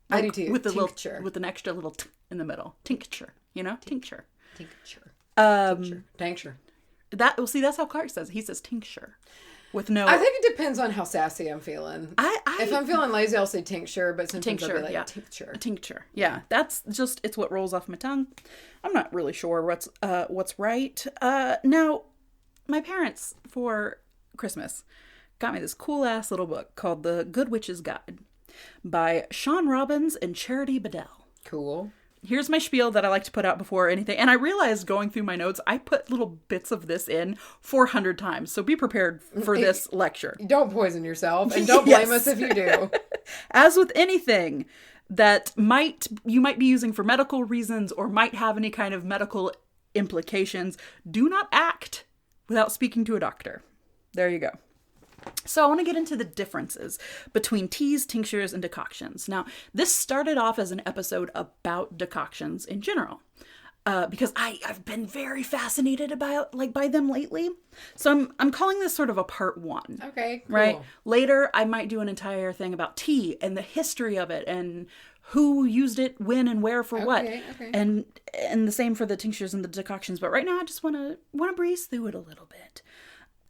I do too.
With the
tincture.
with an extra little t in the middle. Tincture. You know? Tincture.
Tincture.
That's how Clark says it. He says tincture. With no...
I think it depends on how sassy I'm feeling. If I'm feeling lazy, I'll say tincture, but sometimes I'll be like, tincture.
Tincture. Yeah, that's just, it's what rolls off my tongue. I'm not really sure what's right. Now, my parents, for Christmas, got me this cool-ass little book called The Good Witch's Guide by Sean Robbins and Charity Bedell.
Cool.
Here's my spiel that I like to put out before anything. And I realized going through my notes, I put little bits of this in 400 times. So be prepared for this lecture.
Don't poison yourself. And don't blame us if you do.
As with anything, that you might be using for medical reasons or might have any kind of medical implications, do not act without speaking to a doctor. There you go. So I want to get into the differences between teas, tinctures, and decoctions. Now, this started off as an episode about decoctions in general, because I've been very fascinated by them lately. So I'm calling this sort of a part 1.
Okay, cool.
Right? Later, I might do an entire thing about tea and the history of it and who used it, when, and where for what.
Okay.
And the same for the tinctures and the decoctions. But right now, I just want to breeze through it a little bit.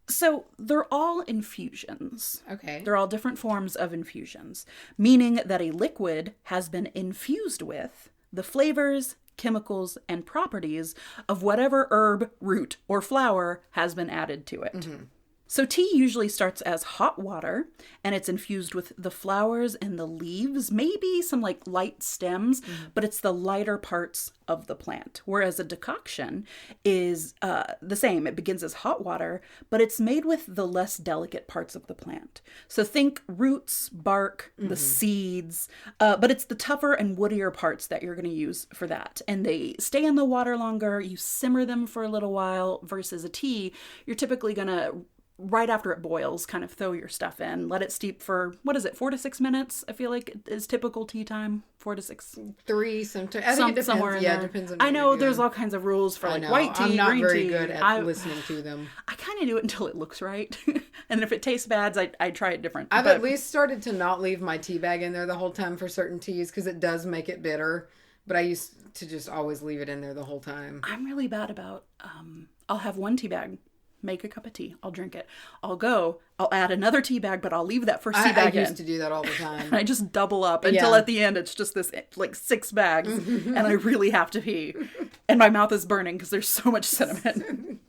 So they're all infusions.
Okay.
They're all different forms of infusions, meaning that a liquid has been infused with the flavors, chemicals, and properties of whatever herb, root, or flower has been added to it. Mm-hmm. So tea usually starts as hot water, and it's infused with the flowers and the leaves, maybe some like light stems, but it's the lighter parts of the plant. Whereas a decoction is the same. It begins as hot water, but it's made with the less delicate parts of the plant. So think roots, bark, the seeds, but it's the tougher and woodier parts that you're going to use for that. And they stay in the water longer. You simmer them for a little while versus a tea. You're typically going to, right after it boils, kind of throw your stuff in, let it steep for, 4 to 6 minutes, I feel like is typical tea time. 4 to 6.
3 sometimes. I think it depends.
Somewhere in there.
It depends on
I know there's all kinds of rules for like white tea,
I'm not
green
very
tea.
good at listening to them.
I kind of do it until it looks right. And if it tastes bad, I try it different.
I've at least started to not leave my tea bag in there the whole time for certain teas because it does make it bitter. But I used to just always leave it in there the whole time.
I'm really bad about, I'll have one tea bag. Make a cup of tea. I'll drink it. I'll add another tea bag, but I'll leave that first tea bag in.
I used to do that all the time.
And I just double up until at the end it's just this like 6 bags and I really have to pee. And my mouth is burning because there's so much cinnamon.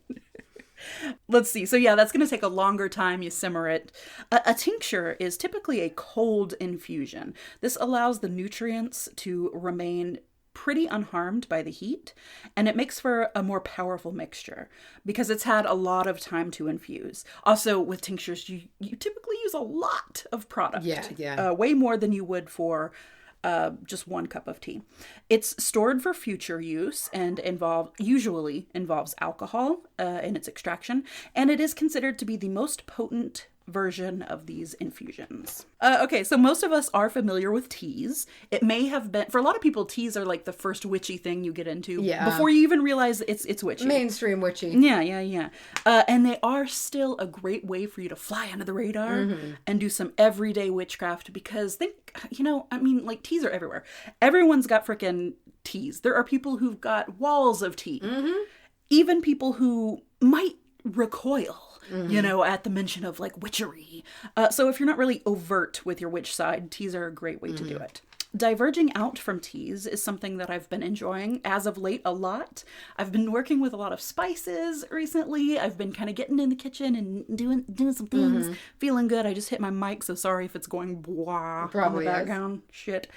Let's see. So yeah, that's going to take a longer time. You simmer it. A tincture is typically a cold infusion. This allows the nutrients to remain pretty unharmed by the heat, and it makes for a more powerful mixture because it's had a lot of time to infuse. Also, with tinctures, you typically use a lot of product.
Yeah.
Way more than you would for just 1 cup of tea. It's stored for future use and usually involves alcohol in its extraction, and it is considered to be the most potent version of these infusions. Okay, so most of us are familiar with teas. It may have been, for a lot of people, teas are like the first witchy thing you get into before you even realize it's witchy.
Mainstream witchy.
Yeah. And they are still a great way for you to fly under the radar and do some everyday witchcraft because teas are everywhere. Everyone's got frickin' teas. There are people who've got walls of tea. Even people who might recoil at the mention of like witchery. So if you're not really overt with your witch side, teas are a great way to do it. Diverging out from teas is something that I've been enjoying as of late a lot. I've been working with a lot of spices recently. I've been kind of getting in the kitchen and doing some things, feeling good. I just hit my mic, so sorry if it's going blah on the background. Shit.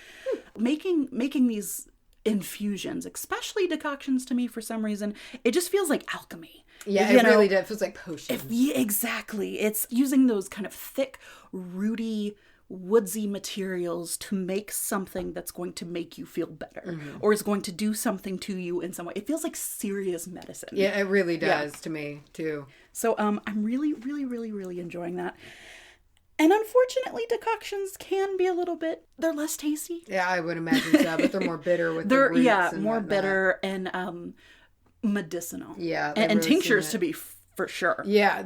Making these infusions, especially decoctions, to me for some reason, it just feels like alchemy.
Yeah, it really does. It feels like potions.
Exactly. It's using those kind of thick, rooty, woodsy materials to make something that's going to make you feel better or is going to do something to you in some way. It feels like serious medicine.
Yeah, it really does to me too.
So I'm really, really, really, really enjoying that. And unfortunately, decoctions can be they're less tasty.
Yeah, I would imagine so, but they're more bitter with the roots and
more
whatnot.
Bitter and medicinal.
Yeah.
And tinctures to be for sure.
Yeah,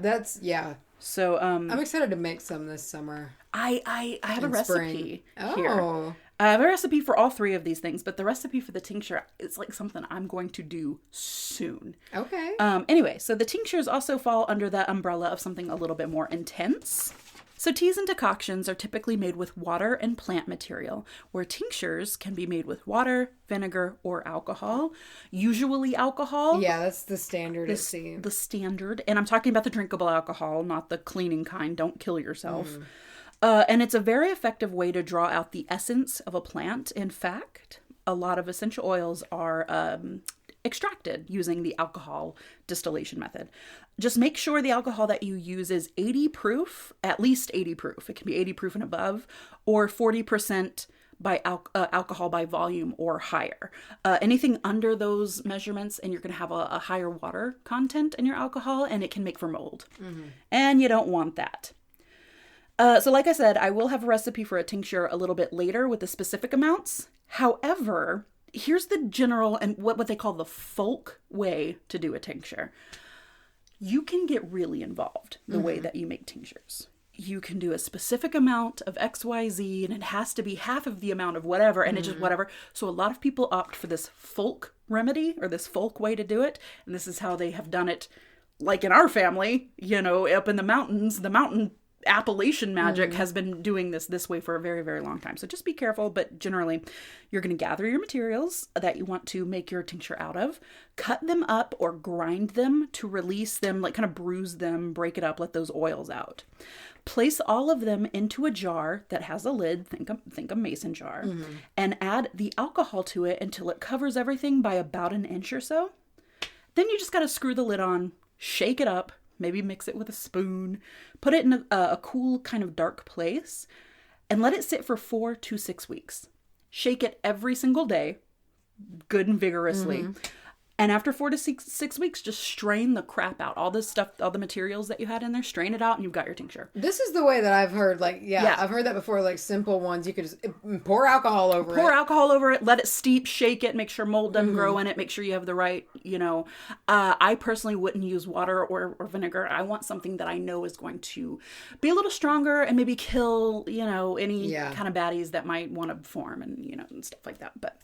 So I'm excited to make some this summer.
I have a recipe here.
Oh.
I have a recipe for all 3 of these things, but the recipe for the tincture is like something I'm going to do soon.
Okay.
Anyway, so the tinctures also fall under that umbrella of something a little bit more intense. So teas and decoctions are typically made with water and plant material, where tinctures can be made with water, vinegar, or alcohol. Usually alcohol.
Yeah, that's the standard, it seems.
The standard. And I'm talking about the drinkable alcohol, not the cleaning kind. Don't kill yourself. And it's a very effective way to draw out the essence of a plant. In fact, a lot of essential oils are extracted using the alcohol distillation method. Just make sure the alcohol that you use is 80 proof, at least 80 proof. It can be 80 proof and above, or 40% by alcohol by volume or higher. Anything under those measurements, and you're going to have a higher water content in your alcohol, and it can make for mold. And you don't want that. So like I said, I will have a recipe for a tincture a little bit later with the specific amounts. However, here's the general and what they call the folk way to do a tincture. You can get really involved the way that you make tinctures. You can do a specific amount of XYZ, and it has to be half of the amount of whatever, and it's just whatever. So a lot of people opt for this folk remedy, or this folk way to do it. And this is how they have done it, like in our family, you know, up in the mountains. The mountain Appalachian magic has been doing this way for a very, very long time. So just be careful, but generally you're going to gather your materials that you want to make your tincture out of, cut them up or grind them to release them, like kind of bruise them, break it up, let those oils out. Place all of them into a jar that has a lid, think a mason jar, and add the alcohol to it until it covers everything by about an inch or so. Then you just got to screw the lid on, shake it up, maybe mix it with a spoon, put it in a cool kind of dark place, and let it sit for 4 to 6 weeks. Shake it every single day, good and vigorously. And after 4 to 6 weeks, just strain the crap out. All this stuff, all the materials that you had in there, strain it out and you've got your tincture.
This is the way that I've heard, like, I've heard that before, like simple ones. You could just pour alcohol over it.
Pour alcohol over it, let it steep, shake it, make sure mold doesn't grow in it, make sure you have the right, you know. I personally wouldn't use water or vinegar. I want something that I know is going to be a little stronger and maybe kill, you know, any kind of baddies that might want to form and, you know, and stuff like that. But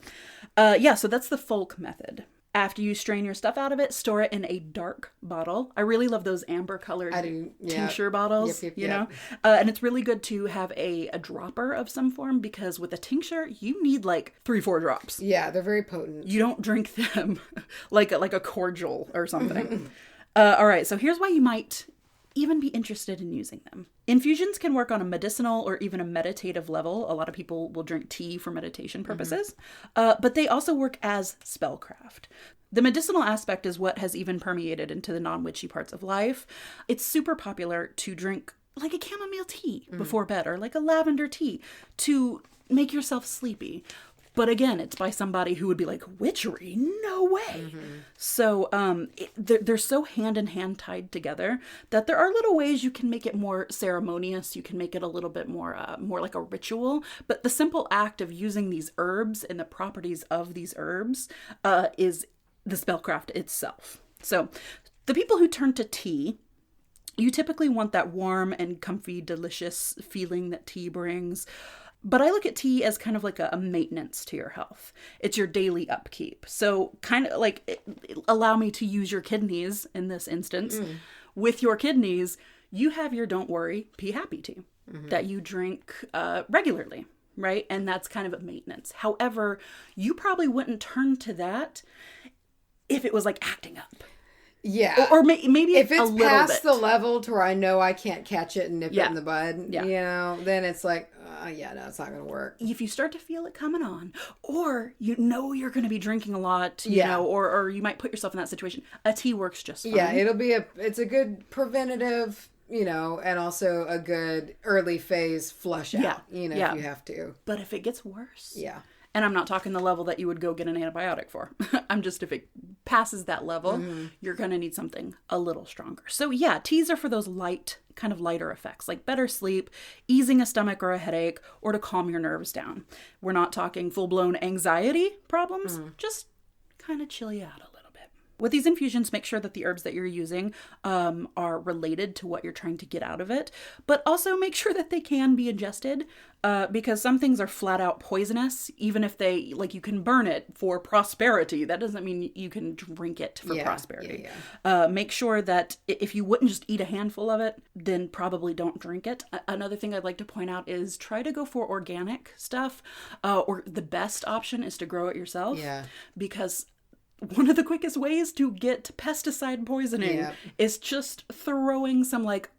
so that's the folk method. After you strain your stuff out of it, store it in a dark bottle. I really love those amber colored tincture bottles, you know? And it's really good to have a dropper of some form, because with a tincture, you need like 3-4 drops.
Yeah, they're very potent.
You don't drink them like a cordial or something. All right, so here's why you might even be interested in using them. Infusions can work on a medicinal or even a meditative level. A lot of people will drink tea for meditation purposes, but they also work as spellcraft. The medicinal aspect is what has even permeated into the non-witchy parts of life. It's super popular to drink like a chamomile tea before bed, or like a lavender tea to make yourself sleepy. But again, it's by somebody who would be like, witchery? No way. So they're so hand in hand tied together that there are little ways you can make it more ceremonious. You can make it a little bit more like a ritual. But the simple act of using these herbs and the properties of these herbs is the spellcraft itself. So the people who turn to tea, you typically want that warm and comfy, delicious feeling that tea brings. But I look at tea as kind of like a maintenance to your health. It's your daily upkeep. So kind of like allow me to use your kidneys in this instance. With your kidneys, you have your don't worry, be happy tea that you drink regularly, right? And that's kind of a maintenance. However, you probably wouldn't turn to that if it was like acting up.
Yeah.
Or maybe
if it's
a little
past
bit.
the level to where I know I can't catch it and nip it in the bud, you know, then it's like, no, it's not going to work.
If you start to feel it coming on, or you know you're going to be drinking a lot, you know, or you might put yourself in that situation, a tea works just fine.
Yeah, it's a good preventative, you know, and also a good early phase flush out, you know, if you have to.
But if it gets worse.
Yeah.
And I'm not talking the level that you would go get an antibiotic for. I'm just, if it passes that level, you're going to need something a little stronger. So yeah, teas are for those kind of lighter effects, like better sleep, easing a stomach or a headache, or to calm your nerves down. We're not talking full-blown anxiety problems, just kind of chill you out a little bit. With these infusions, make sure that the herbs that you're using are related to what you're trying to get out of it, but also make sure that they can be ingested, because some things are flat out poisonous, even if you can burn it for prosperity. That doesn't mean you can drink it for prosperity. Make sure that if you wouldn't just eat a handful of it, then probably don't drink it. Another thing I'd like to point out is try to go for organic stuff, or the best option is to grow it yourself, because one of the quickest ways to get pesticide poisoning is just throwing some like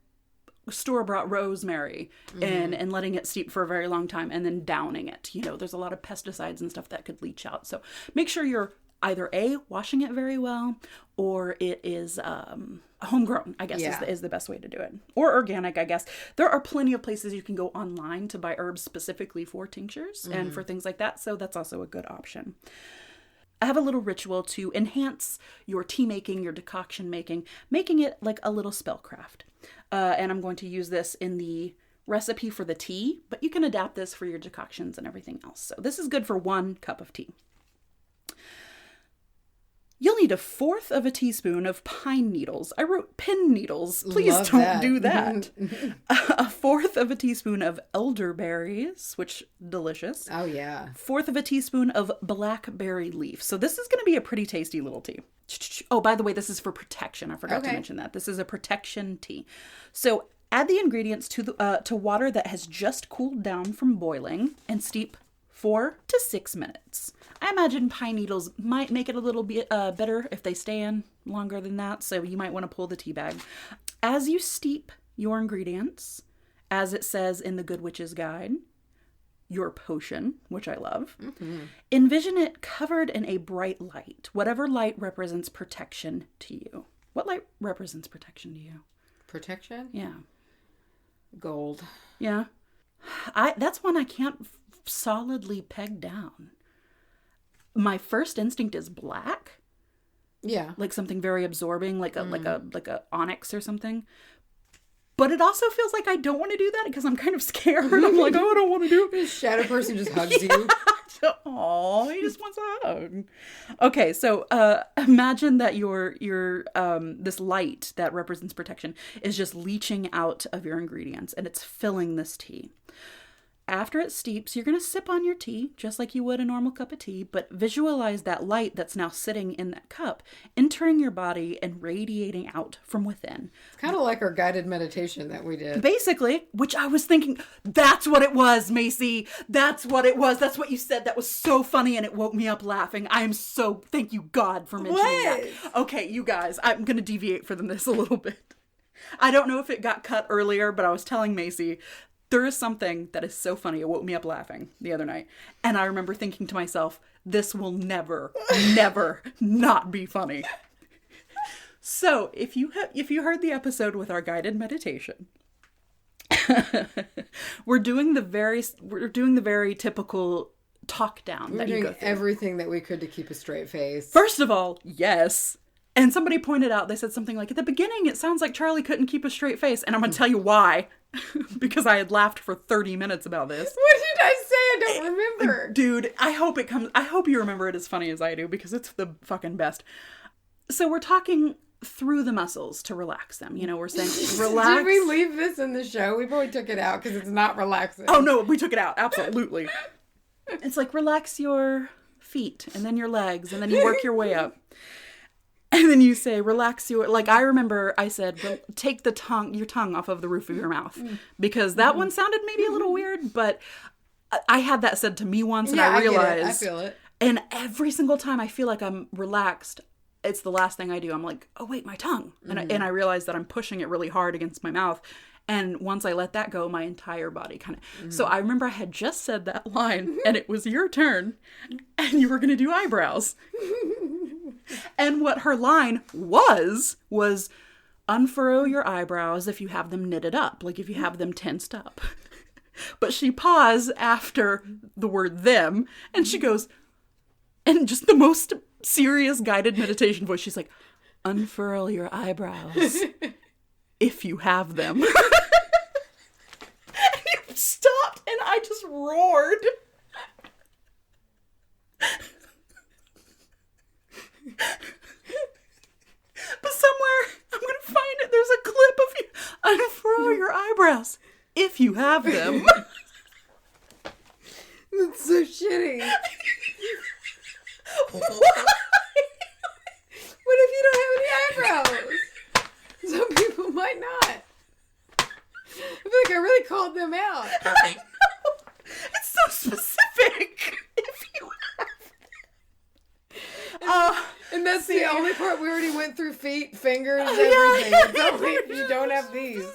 store-bought rosemary in and letting it steep for a very long time and then downing it. You know, there's a lot of pesticides and stuff that could leach out. So make sure you're either A, washing it very well, or it is homegrown, I guess is the best way to do it. Or organic, I guess. There are plenty of places you can go online to buy herbs specifically for tinctures and for things like that. So that's also a good option. I have a little ritual to enhance your tea making, your decoction making it like a little spellcraft. And I'm going to use this in the recipe for the tea, but you can adapt this for your decoctions and everything else. So this is good for 1 cup of tea. You'll need 1/4 of a teaspoon of pine needles. I wrote pin needles. Please don't do that. 1/4 of a teaspoon of elderberries, which delicious.
Oh yeah.
1/4 of a teaspoon of blackberry leaf. So this is going to be a pretty tasty little tea. Oh, by the way, this is for protection. I forgot to mention that. This is a protection tea. So add the ingredients to water that has just cooled down from boiling and steep 4 to 6 minutes. I imagine pine needles might make it a little bit better if they stay in longer than that, so you might want to pull the tea bag. As you steep your ingredients, as it says in the Good Witch's Guide, your potion, which I love, envision it covered in a bright light, whatever light represents protection to you. What light represents protection to you?
Protection?
Yeah.
Gold.
Yeah. That's one I can't solidly peg down. My first instinct is black.
Yeah.
Like something very absorbing, like a onyx or something. But it also feels like I don't want to do that because I'm kind of scared. I'm like, oh, I don't want to do it.
This shadow person just hugs you.
Oh, he just wants a hug. Okay, so imagine that your this light that represents protection is just leaching out of your ingredients and it's filling this tea. After it steeps, you're going to sip on your tea, just like you would a normal cup of tea, but visualize that light that's now sitting in that cup, entering your body and radiating out from within.
It's kind of like our guided meditation that we did.
Basically, which I was thinking, that's what it was, Macy. That's what it was. That's what you said. That was so funny and it woke me up laughing. Thank you, God, for mentioning that. Okay, you guys, I'm going to deviate from this a little bit. I don't know if it got cut earlier, but I was telling Macy, there is something that is so funny. It woke me up laughing the other night. And I remember thinking to myself, this will never, never not be funny. So if you heard the episode with our guided meditation, we're doing the very typical talk down that you go through.
Everything that we could to keep a straight face.
First of all, yes. And somebody pointed out, they said something like, at the beginning, it sounds like Charlye couldn't keep a straight face. And I'm going to tell you why. Because I had laughed for 30 minutes about this.
What did I say? I don't remember.
Dude, I hope you remember it as funny as I do, because it's the fucking best. So we're talking through the muscles to relax them. You know, we're saying relax.
Did we leave this in the show? We probably took it out because it's not relaxing.
Oh no, we took it out. Absolutely. It's like relax your feet and then your legs and then you work your way up. And then you say, relax your, like I remember I said, take your tongue off of the roof of your mouth. Because that one sounded maybe a little weird, but I had that said to me once and I realized.
I feel it.
And every single time I feel like I'm relaxed, it's the last thing I do. I'm like, oh wait, my tongue. And I realize that I'm pushing it really hard against my mouth. And once I let that go, my entire body kind of... So I remember I had just said that line and it was your turn and you were going to do eyebrows. And what her line was unfurrow your eyebrows if you have them knitted up, like if you have them tensed up. But she paused after the word them and she goes, and just the most serious guided meditation voice, she's like, unfurl your eyebrows if you have them. And you stopped and I just roared. But somewhere, I'm going to find it, there's a clip of you unfurl your eyebrows if you have them.
That's so shitty.
Why?
What if you don't have any eyebrows? Some people might not. I feel like I really called them out.
I know. It's so specific. If you have.
And that's the only part we already went through: feet, fingers, everything. It's only if you don't have these.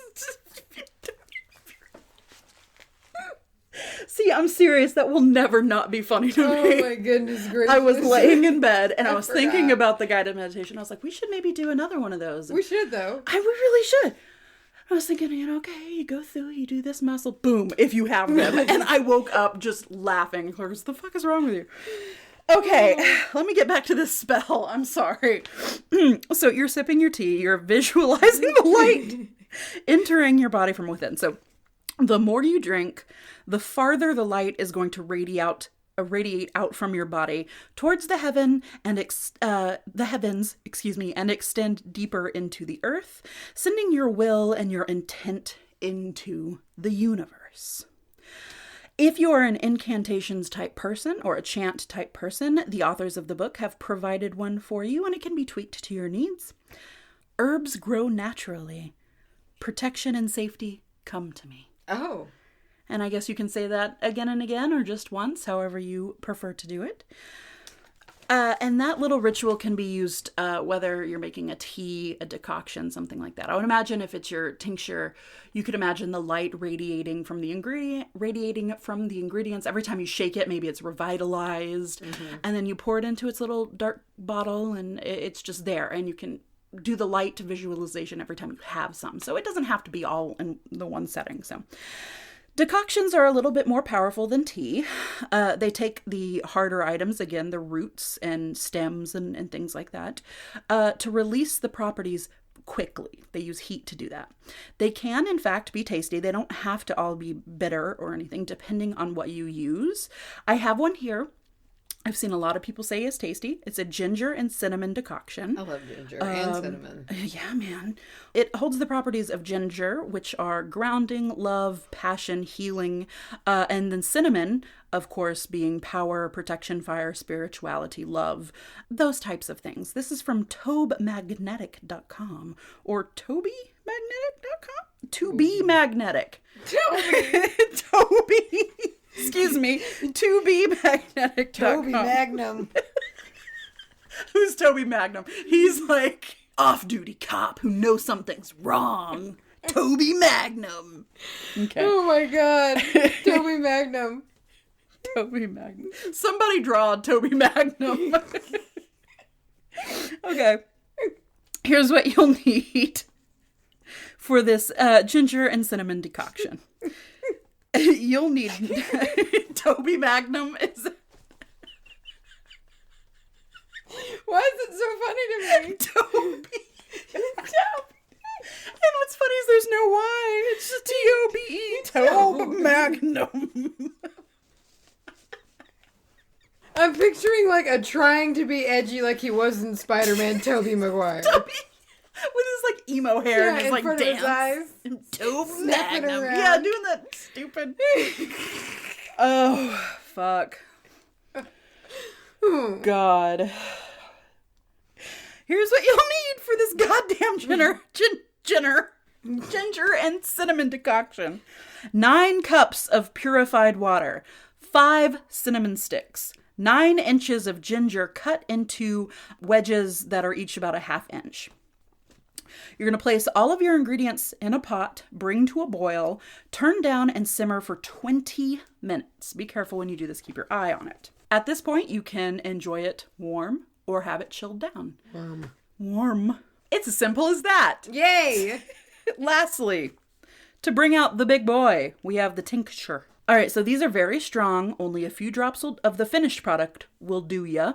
See, I'm serious. That will never not be funny to me.
Oh my goodness gracious.
I was laying in bed and I was thinking about the guided meditation. I was like, we should maybe do another one of those.
We should, though.
We really should. I was thinking, okay, you go through, you do this muscle, boom, if you have them. And I woke up just laughing. What the fuck is wrong with you? Okay, let me get back to this spell. I'm sorry. So you're sipping your tea, you're visualizing the light entering your body from within. So the more you drink, the farther the light is going to radiate out from your body towards the heavens, and extend deeper into the earth, sending your will and your intent into the universe. If you are an incantations type person or a chant type person, the authors of the book have provided one for you, and it can be tweaked to your needs. Herbs grow naturally. Protection and safety come to me.
Oh.
And I guess you can say that again and again, or just once, however you prefer to do it. And that little ritual can be used whether you're making a tea, a decoction, something like that. I would imagine if it's your tincture, you could imagine the light radiating from the ingredients. Every time you shake it, maybe it's revitalized. Mm-hmm. And then you pour it into its little dark bottle, and it's just there. And you can do the light visualization every time you have some. So it doesn't have to be all in the one setting. So decoctions are a little bit more powerful than tea. They take the harder items, again, the roots and stems and things like that, to release the properties quickly. They use heat to do that. They can, in fact, be tasty. They don't have to all be bitter or anything, depending on what you use. I have one here. I've seen a lot of people say it's tasty. It's a ginger and cinnamon decoction.
I love ginger and cinnamon.
Yeah, man. It holds the properties of ginger, which are grounding, love, passion, healing, and then cinnamon, of course, being power, protection, fire, spirituality, love, those types of things. This is from tobemagnetic.com or tobymagnetic.com? To be magnetic. Toby. Excuse me. wbahpodcast.
Toby Magnum.
Who's Toby Magnum? He's like off-duty cop who knows something's wrong. Toby Magnum. Okay.
Oh my god. Toby Magnum.
Toby Magnum. Somebody draw Toby Magnum. Okay. Here's what you'll need for this ginger and cinnamon decoction. You'll need Toby Magnum is.
Why is it so funny to me?
Toby. And what's funny is there's no Y. It's just T-O-B-E. Toby Magnum.
I'm picturing like a trying to be edgy like he was in Spider-Man, Tobey Maguire.
Toby. With his like emo hair and his like
front
dance.
Of his eyes.
Toby Magnum. Yeah, doing that stupid. Oh, fuck. God. Here's what you'll need for this goddamn ginger and cinnamon decoction. 9 cups of purified water. 5 cinnamon sticks. 9 inches of ginger cut into wedges that are each about a 1/2 inch. You're going to place all of your ingredients in a pot, bring to a boil, turn down and simmer for 20 minutes. Be careful when you do this. Keep your eye on it. At this point, you can enjoy it warm or have it chilled down. Warm. It's as simple as that.
Yay!
Lastly, to bring out the big boy, we have the tincture. All right, so these are very strong. Only a few drops of the finished product will do ya.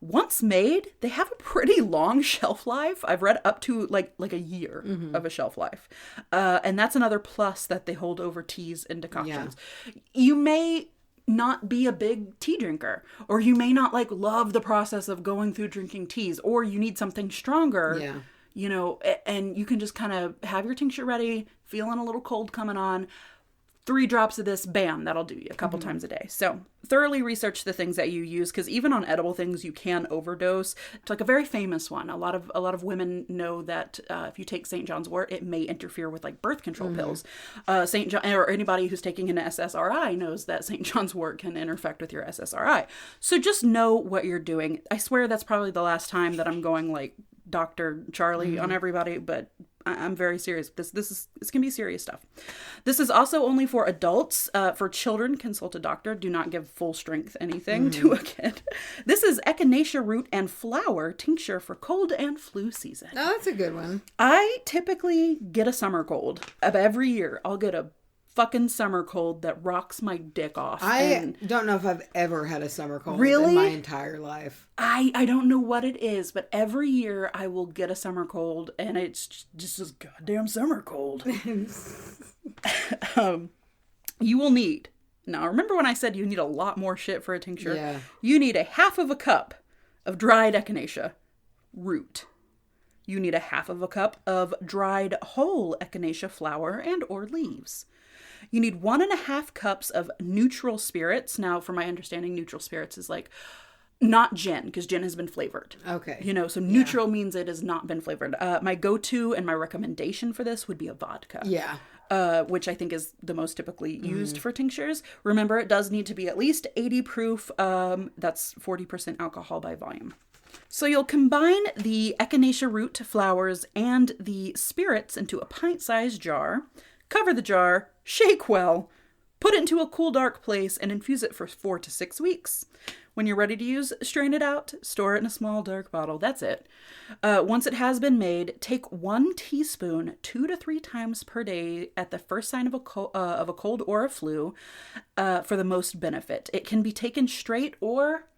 Once made, they have a pretty long shelf life. I've read up to like a year of a shelf life. And that's another plus that they hold over teas and decoctions. Yeah. You may not be a big tea drinker, or you may not like love the process of going through drinking teas, or you need something stronger. Yeah. You know, and you can just kind of have your tincture ready, feeling a little cold coming on. 3 drops of this, bam, that'll do you a couple times a day. So thoroughly research the things that you use, because even on edible things, you can overdose. It's like a very famous one. A lot of women know that if you take St. John's wort, it may interfere with like birth control pills. St. John, or anybody who's taking an SSRI knows that St. John's wort can interfect with your SSRI. So just know what you're doing. I swear that's probably the last time that I'm going like Dr. Charlye on everybody, but I'm very serious. This can be serious stuff. This is also only for adults. For children, consult a doctor. Do not give full strength anything to a kid. This is echinacea root and flower tincture for cold and flu season.
Oh, that's a good one.
I typically get a summer cold. Every year, I'll get a fucking summer cold that rocks my dick off.
I don't know if I've ever had a summer cold
really?
in my entire life.
I don't know what it is, but every year I will get a summer cold, and it's just this goddamn summer cold. You will need, now remember when I said you need a lot more shit for a tincture?
Yeah.
You need a half of a cup of dried echinacea root. You need a half of a cup of dried whole echinacea flower and or leaves. You need 1.5 cups of neutral spirits. Now, from my understanding, neutral spirits is like not gin, because gin has been flavored.
Okay.
You know, so neutral means it has not been flavored. My go-to and my recommendation for this would be a vodka.
Yeah.
Which I think is the most typically used for tinctures. Remember, it does need to be at least 80 proof. That's 40% alcohol by volume. So you'll combine the echinacea root flowers and the spirits into a pint-sized jar. Cover the jar, shake well, put it into a cool, dark place, and infuse it for 4 to 6 weeks. When you're ready to use, strain it out, store it in a small, dark bottle. That's it. Once it has been made, take 1 teaspoon 2 to 3 times per day at the first sign of a cold or a flu for the most benefit. It can be taken straight, or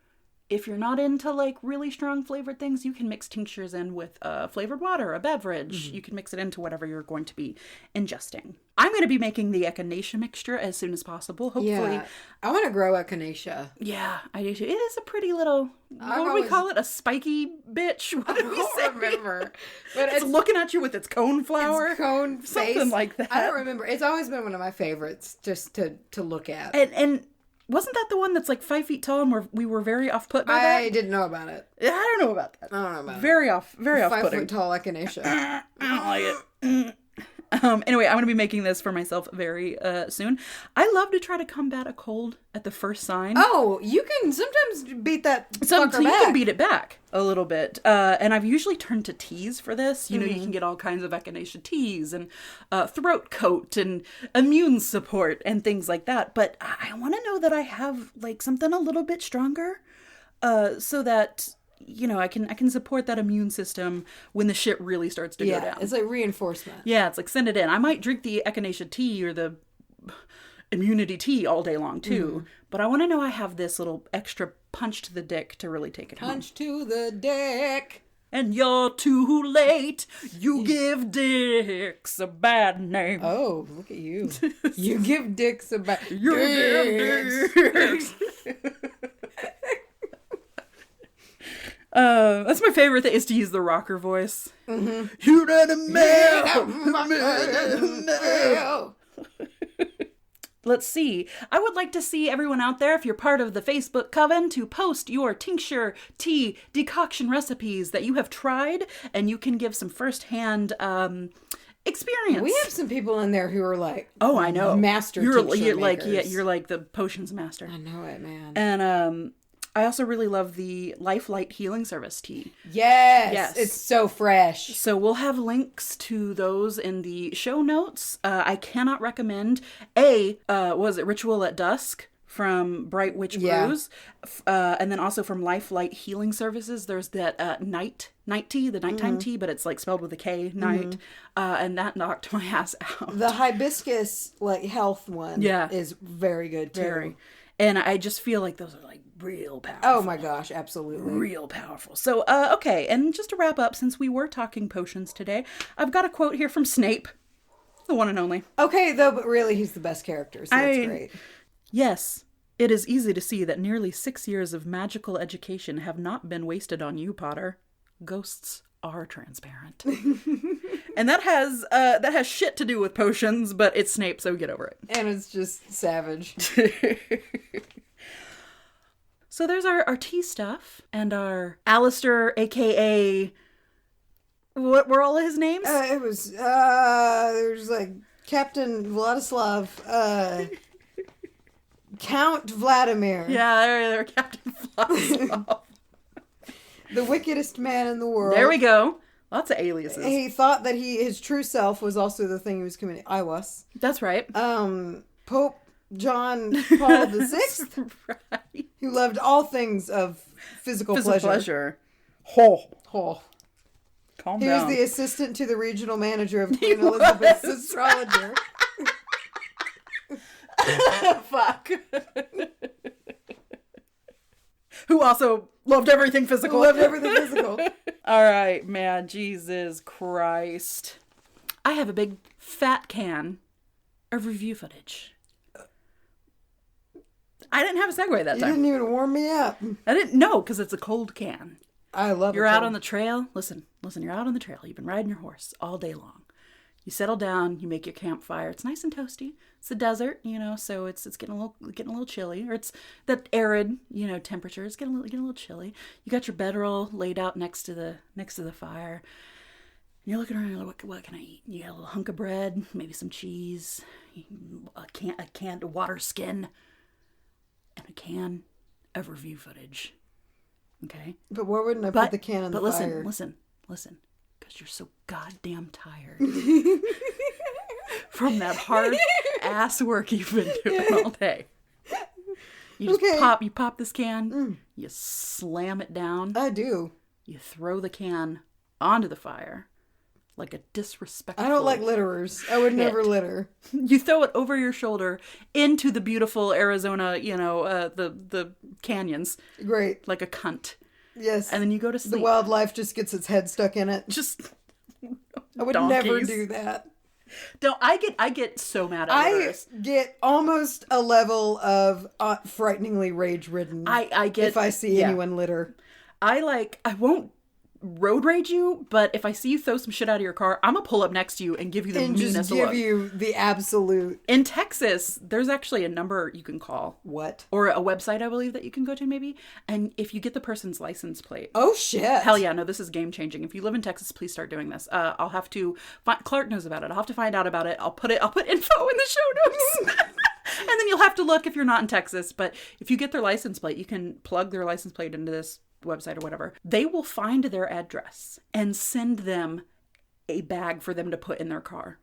if you're not into like really strong flavored things, you can mix tinctures in with flavored water, a beverage. You can mix it into whatever you're going to be ingesting. I'm going to be making the echinacea mixture as soon as possible. Hopefully.
Yeah. I want to grow echinacea.
Yeah, I do too. It is a pretty little, what do we call it? A spiky bitch? What did we say?
I don't remember. But
it's looking at you with its cone flower.
Its cone face.
Something like that.
I don't remember. It's always been one of my favorites just to look at.
And wasn't that the one that's like 5 feet tall and we were very off-put by that?
I didn't know about it.
I don't know about that.
I don't know about
very
it.
Very off-putting.
5 foot tall echinacea.
I don't like it. Anyway, I'm going to be making this for myself very soon. I love to try to combat a cold at the first sign.
Oh, you can sometimes beat that fucker back.
You can beat it back a little bit. And I've usually turned to teas for this. You know, you can get all kinds of echinacea teas and throat coat and immune support and things like that. But I want to know that I have like something a little bit stronger so that, you know, I can support that immune system when the shit really starts to go down.
It's like reinforcement.
Yeah, it's like send it in. I might drink the echinacea tea or the immunity tea all day long too, but I want to know I have this little extra punch to the dick to really take it home.
Punch to the dick.
And you're too late. You give dicks a bad name.
Oh, look at you. You give dicks a bad name.
You give dicks. That's my favorite thing, is to use the rocker voice. You done a mail. Let's see. I would like to see everyone out there, if you're part of the Facebook coven, to post your tincture, tea, decoction recipes that you have tried, and you can give some firsthand experience.
We have some people in there who are like,
oh, I know,
master
you're
tincture
like,
makers.
yeah, you're like the potions master.
I know it, man.
And I also really love the Life Light Healing Service tea.
Yes. It's so fresh.
So we'll have links to those in the show notes. I cannot recommend was it Ritual at Dusk from Bright Witch Brews, and then also from Life Light Healing Services. There's that night tea, the nighttime tea, but it's like spelled with a K, night, and that knocked my ass out.
The hibiscus like health one, is very good too. Very.
And I just feel like those are like real powerful.
Oh my gosh, absolutely.
Real powerful. So, okay, and just to wrap up, since we were talking potions today, I've got a quote here from Snape, the one and only.
Okay, though, but really he's the best character, so that's great.
Yes, it is easy to see that nearly 6 years of magical education have not been wasted on you, Potter. Ghosts are transparent. And that has shit to do with potions, but it's Snape, so get over it.
And it's just savage.
So there's our tea stuff and our Aleister, aka what were all of his names?
It was there's like Captain Vladislav, Count Vladimir.
Yeah, there Captain Vladislav.
The wickedest man in the world.
There we go. Lots of aliases.
He thought that his true self was also the thing he was committing. I was.
That's right.
Pope John Paul VI,
right.
who loved all things of physical pleasure.
Ho.
Calm
down.
He was the assistant to the regional manager of Queen Elizabeth's astrologer.
Fuck. Who also loved everything physical. All right, man. Jesus Christ. I have a big fat can of review footage. I didn't have a segue that time.
You didn't even warm me up.
I didn't know, because it's a cold can.
I love it.
You're out on the trail. Listen, you're out on the trail. You've been riding your horse all day long. You settle down, you make your campfire. It's nice and toasty. It's the desert, so it's getting a little chilly, or it's that arid, temperature. It's getting a little chilly. You got your bedroll laid out next to the fire. And you're looking around. You're like, what can I eat? You got a little hunk of bread, maybe some cheese, a canned water skin, and a can of review footage. Okay.
But why wouldn't I put the can in the fire?
But listen. Because you're so goddamn tired from that hard ass work you've been doing all day. You just pop this can, you slam it down.
I do.
You throw the can onto the fire like a disrespectful.
I don't like litterers. I would never litter.
You throw it over your shoulder into the beautiful Arizona, the canyons.
Great.
Like a cunt.
Yes.
And then you go to sleep.
The wildlife just gets its head stuck in it. I would never do that.
I get so mad at litterers.
I get almost a level of frighteningly rage-ridden.
I get
if I see anyone litter.
I won't road rage you, but if I see you throw some shit out of your car, I'm gonna pull up next to you and give you the meanest look.
And just give you the absolute.
In Texas, there's actually a number you can call.
What?
Or a website, I believe, that you can go to maybe. And if you get the person's license plate.
Oh, shit.
Hell yeah, no, this is game changing. If you live in Texas, please start doing this. I'll have to Clark knows about it. I'll have to find out about it. I'll put info in the show notes. And then you'll have to look if you're not in Texas. But if you get their license plate, you can plug their license plate into this website or whatever. They will find their address and send them a bag for them to put in their car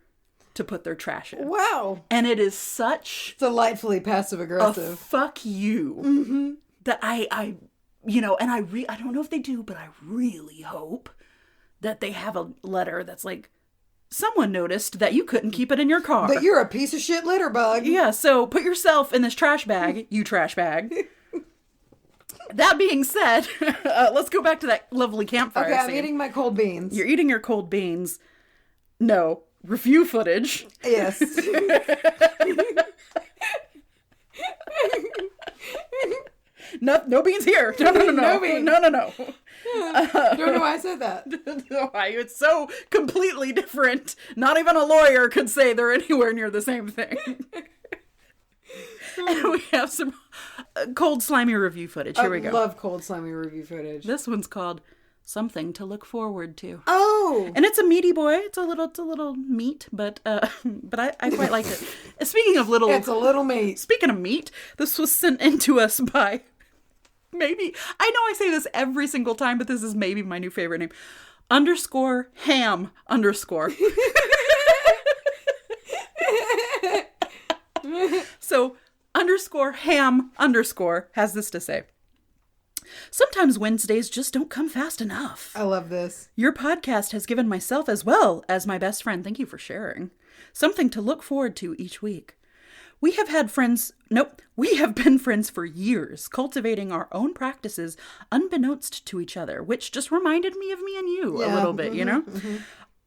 to put their trash in.
Wow.
And it is such
delightfully passive aggressive.
Fuck you. That I and I don't know if they do, but I really hope that they have a letter that's like, someone noticed that you couldn't keep it in your car.
But you're a piece of shit litterbug.
Yeah, so put yourself in this trash bag, you trash bag. That being said, let's go back to that lovely campfire scene.
I'm eating my cold beans.
You're eating your cold beans. No. Review footage.
Yes.
No beans here. No.
No beans.
No.
I don't know why I said that.
It's so completely different. Not even a lawyer could say they're anywhere near the same thing. And we have some cold, slimy review footage. Here we go.
I love cold, slimy review footage.
This one's called Something to Look Forward to.
Oh!
And it's a meaty boy. It's a little meat, but I quite liked it. Speaking of little...
It's a little meat.
Speaking of meat, this was sent in to us by... Maybe... I know I say this every single time, but this is maybe my new favorite name. _ham_. So... _ham_ has this to say. Sometimes Wednesdays just don't come fast enough.
I love this.
Your podcast has given myself as well as my best friend, thank you for sharing, something to look forward to each week. We have been friends for years, cultivating our own practices unbeknownst to each other, which just reminded me of me and you a little bit, Mm-hmm.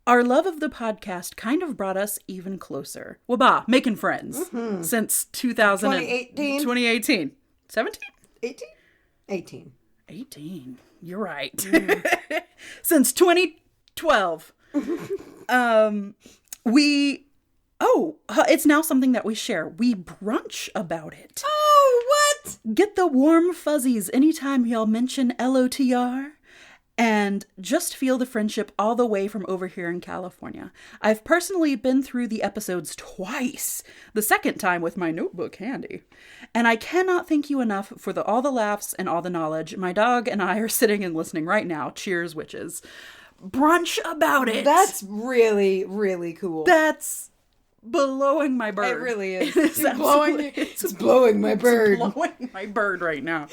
Our love of the podcast kind of brought us even closer. Making friends since 2018. 17? 18. You're right. Since 2012. It's now something that we share. We brunch about it.
Oh, what?
Get the warm fuzzies anytime y'all mention LOTR. And just feel the friendship all the way from over here in California. I've personally been through the episodes twice, the second time with my notebook handy. And I cannot thank you enough for all the laughs and all the knowledge. My dog and I are sitting and listening right now. Cheers, witches. brunch about it.
That's really, really cool.
That's blowing my bird.
It really is.
It's
blowing my bird.
It's blowing my bird right now.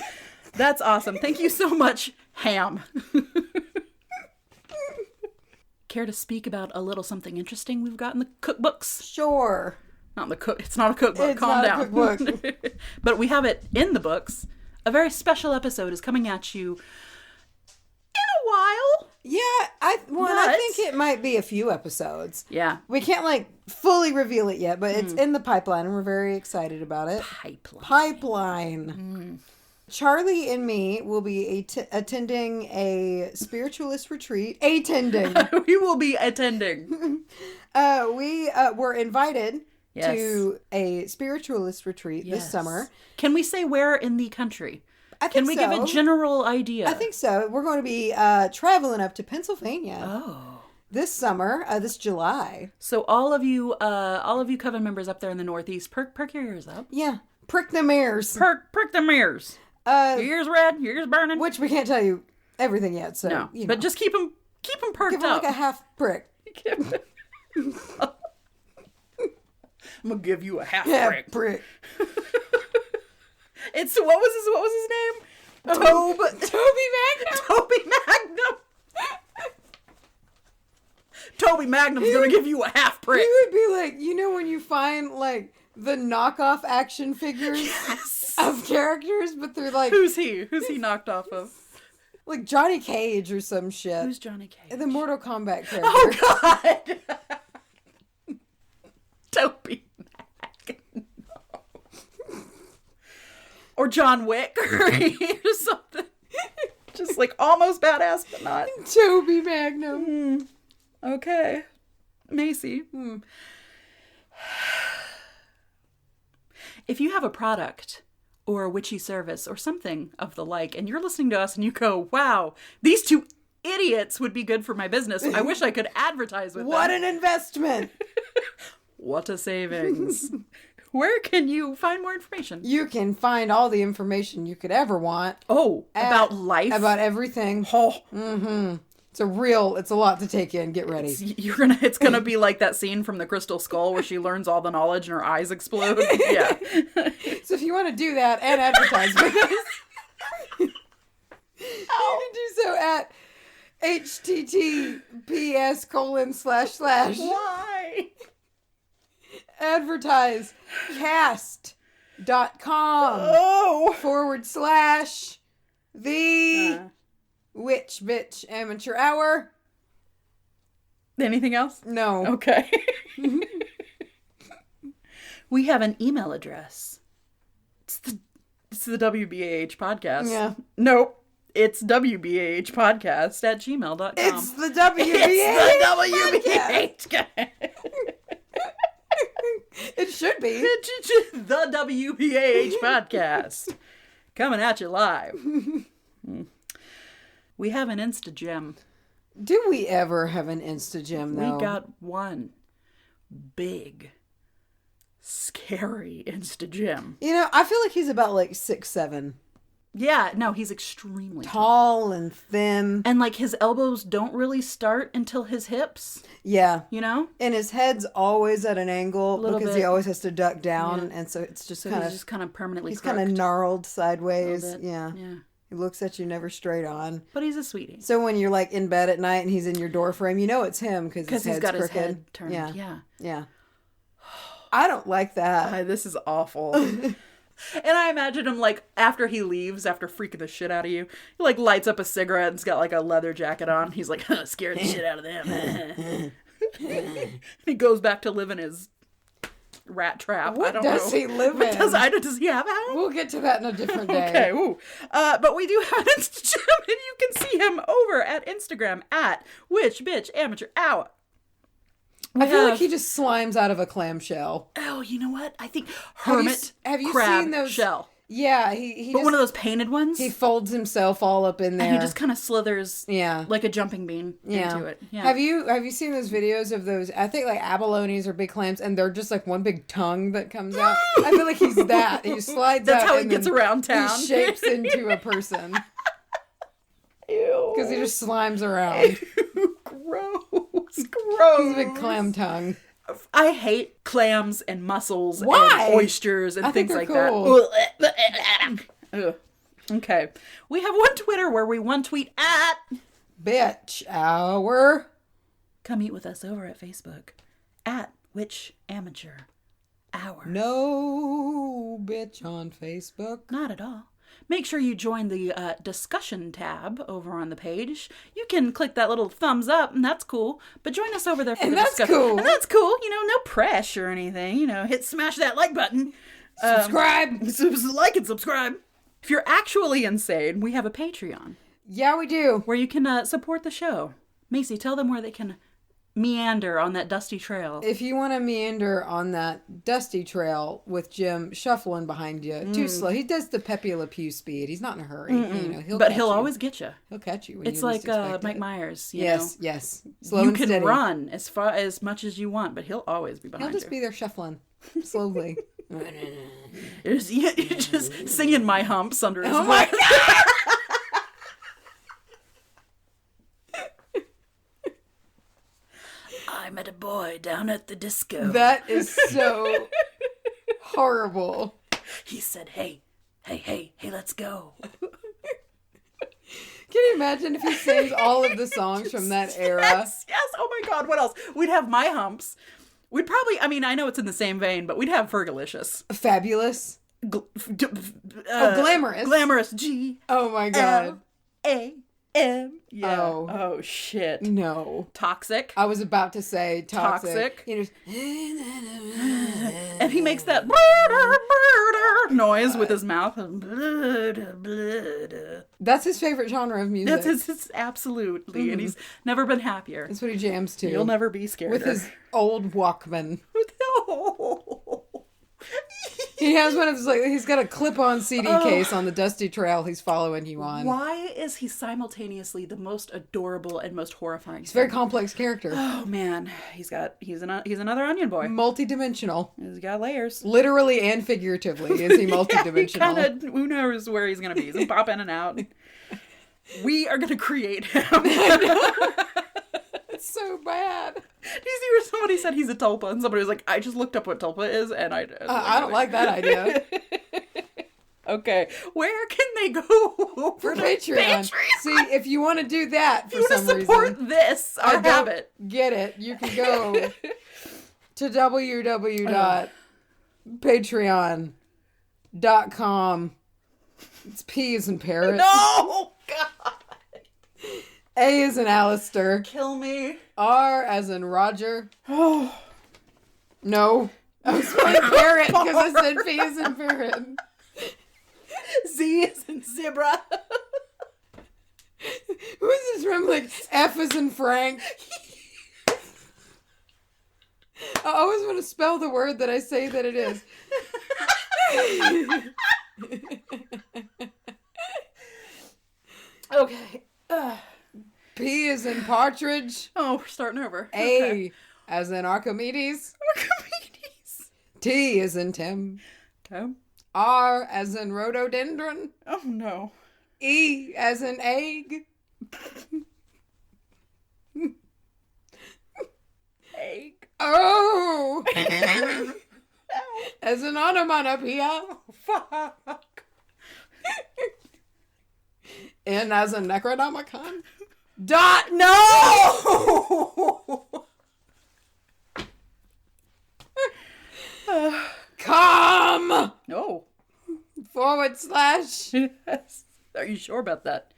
That's awesome. Thank you so much, Ham. Care to speak about a little something interesting we've got in the cookbooks?
Sure.
Not in the cook. It's not a cookbook.
It's
Calm
not
down.
a cookbook.
But we have it in the books. A very special episode is coming at you in a while.
Yeah, I think it might be a few episodes.
Yeah.
We can't like fully reveal it yet, but it's in the pipeline and we're very excited about it. Pipeline. Charlye and me will be attending a spiritualist retreat.
We will be attending.
We were invited to a spiritualist retreat this summer.
Can we say where in the country?
Can
we give a general idea?
I think so. We're going to be traveling up to Pennsylvania.
Oh.
This summer, this July.
So all of you Coven members up there in the Northeast, perk your ears up.
Yeah. Prick them ears.
Prick them ears. Your ears red, your ears burning.
Which we can't tell you everything yet, so
no.
you know.
But just keep them perked
Give them
up.
like a half prick.
I'm gonna give you a half prick. It's what was his name?
Toby Magnum.
Toby Magnum. Toby Magnum's gonna give you a half prick.
He would be like, you know, when you find like the knockoff action figures of characters, but they're like,
who's he knocked off of?
Like Johnny Cage or some shit.
Who's Johnny Cage?
The Mortal Kombat character.
Oh God. Toby Magnum. Or John Wick or something. Just like almost badass, but not.
Toby Magnum.
Okay. Macy. If you have a product or a witchy service or something of the like, and you're listening to us and you go, wow, these two idiots would be good for my business. I wish I could advertise with them.
What an investment.
What a savings. Where can you find more information?
You can find all the information you could ever want.
Oh, about life?
About everything.
Oh.
Mm-hmm. It's a lot to take in. Get ready.
It's gonna be like that scene from The Crystal Skull where she learns all the knowledge and her eyes explode. Yeah.
So if you want to do that and advertise with us, you can do so at https://
Why?
advertisecast.com/ the Witch Bitch Amateur Hour.
Anything else?
No.
Okay. We have an email address. It's the WBAH podcast.
Yeah.
Nope. It's wbahpodcast@gmail.com.
It's the WBAH podcast. It should be.
The WBAH podcast. Coming at you live. We have an Insta gem.
Do we ever have an Insta gem, though?
We got one big, scary Insta gem.
You know, I feel like he's about like 6'7".
Yeah, no, he's extremely
tall and thin.
And like his elbows don't really start until his hips.
Yeah.
You know?
And his head's always at an angle because he always has to duck down. Yeah. And so it's just kind
of permanently
he's kind of gnarled sideways.
Yeah.
He looks at you never straight on.
But he's a sweetie.
So when you're like in bed at night and he's in your door frame, you know it's him because he's got
crooked.
His head
turned.
Yeah. I don't like that.
This is awful. And I imagine him, like, after he leaves, after freaking the shit out of you, he, like, lights up a cigarette and's got, like, a leather jacket on. He's like, scared the shit out of them. He goes back to live in his rat trap.
What does he live in?
Does he have a house?
We'll get to that in a different day.
Okay, ooh. But we do have an Instagram, and you can see him over at Instagram at wbahpodcast.
I feel like he just slimes out of a clamshell.
Oh, you know what? I think hermit
have you
crab
seen those
shell.
Yeah, he
but
just,
one of those painted ones.
He folds himself all up in there.
And he just kind of slithers, like a jumping bean into it. Yeah.
Have you seen those videos of those? I think like abalones or big clams, and they're just like one big tongue that comes out. I feel like he's that. He slides out.
That's how he gets around town.
He shapes into a person.
Ew.
Because he just slimes around.
gross.
He's a big clam tongue.
I hate clams and mussels
Why?
and oysters and things like
cool.
that. Ugh. Okay. We have one Twitter where we one tweet at
Bitch hour.
Come eat with us over at Facebook at Witch Amateur Hour.
No bitch on Facebook.
Not at all. Make sure you join the discussion tab over on the page. You can click that little thumbs up, and that's cool. But join us over there for the discussion.
Cool.
And that's cool. You know, no pressure or anything. You know, smash that like button.
Subscribe.
Like and subscribe. If you're actually insane, we have a Patreon.
Yeah, we do.
Where you can support the show. Macy, tell them where they can meander on that dusty trail.
If you want to meander on that dusty trail with Jim shuffling behind you, too slow. He does the Pepe Le Pew speed. He's not in a hurry. You know,
he'll always get you.
He'll catch you. When
it's
you
like
least expect
Mike
it.
Myers.
Yes. Slow
you
and
can
steady.
run as much as you want, but he'll always be behind
He'll just be there shuffling slowly.
You're just singing My Humps under his
Oh my
breath.
God!
I met a boy down at the disco.
That is so horrible.
He said, hey, let's go.
Can you imagine if he sings all of the songs from that era?
Yes, oh my God, what else? We'd have My Humps. We'd probably, I know it's in the same vein, but we'd have Fergalicious.
Fabulous. Glamorous.
Glamorous. G.
Oh my God.
L-A-M. Yeah.
Oh
shit.
No.
Toxic.
I was about to say toxic. You know,
and he makes that noise with his mouth.
that's his favorite genre of music.
That's his absolutely. And he's never been happier.
That's what he jams to.
You'll never be scared.
With his old Walkman. He has one of those, like, he's got a clip-on CD case on the dusty trail he's following you on.
Why is he simultaneously the most adorable and most horrifying?
He's a very complex character.
Oh man, he's another onion boy.
Multi-dimensional.
He's got layers.
Literally and figuratively is he multi-dimensional.
Yeah, he who knows where he's gonna be. He's gonna pop in and out. We are gonna create him.
It's so bad.
Do you see where somebody said he's a tulpa and somebody was like, I just looked up what tulpa is and I
don't like that idea.
Okay, where can they go
for Patreon? See, if you want to do that for some reason,
support this, our habit.
Get it? You can go to www.patreon.com. It's P as in parrot.
No, God.
A as in Aleister.
Kill me.
R as in Roger. Oh. No. I was spelling parrot because I said P as in parrot.
Z as in zebra.
Who is this from? Like F as in Frank. I always want to spell the word that I say that it is.
Okay.
P as in partridge.
Oh, we're starting over.
A
okay.
as in Archimedes. T as in Tim.
Okay.
R as in rhododendron.
Oh no.
E as in egg.
Egg.
Oh. As in onomatopoeia.
Oh, fuck.
N as in Necronomicon.
Dot. No.
Come.
No.
/ Yes.
Are you sure about that?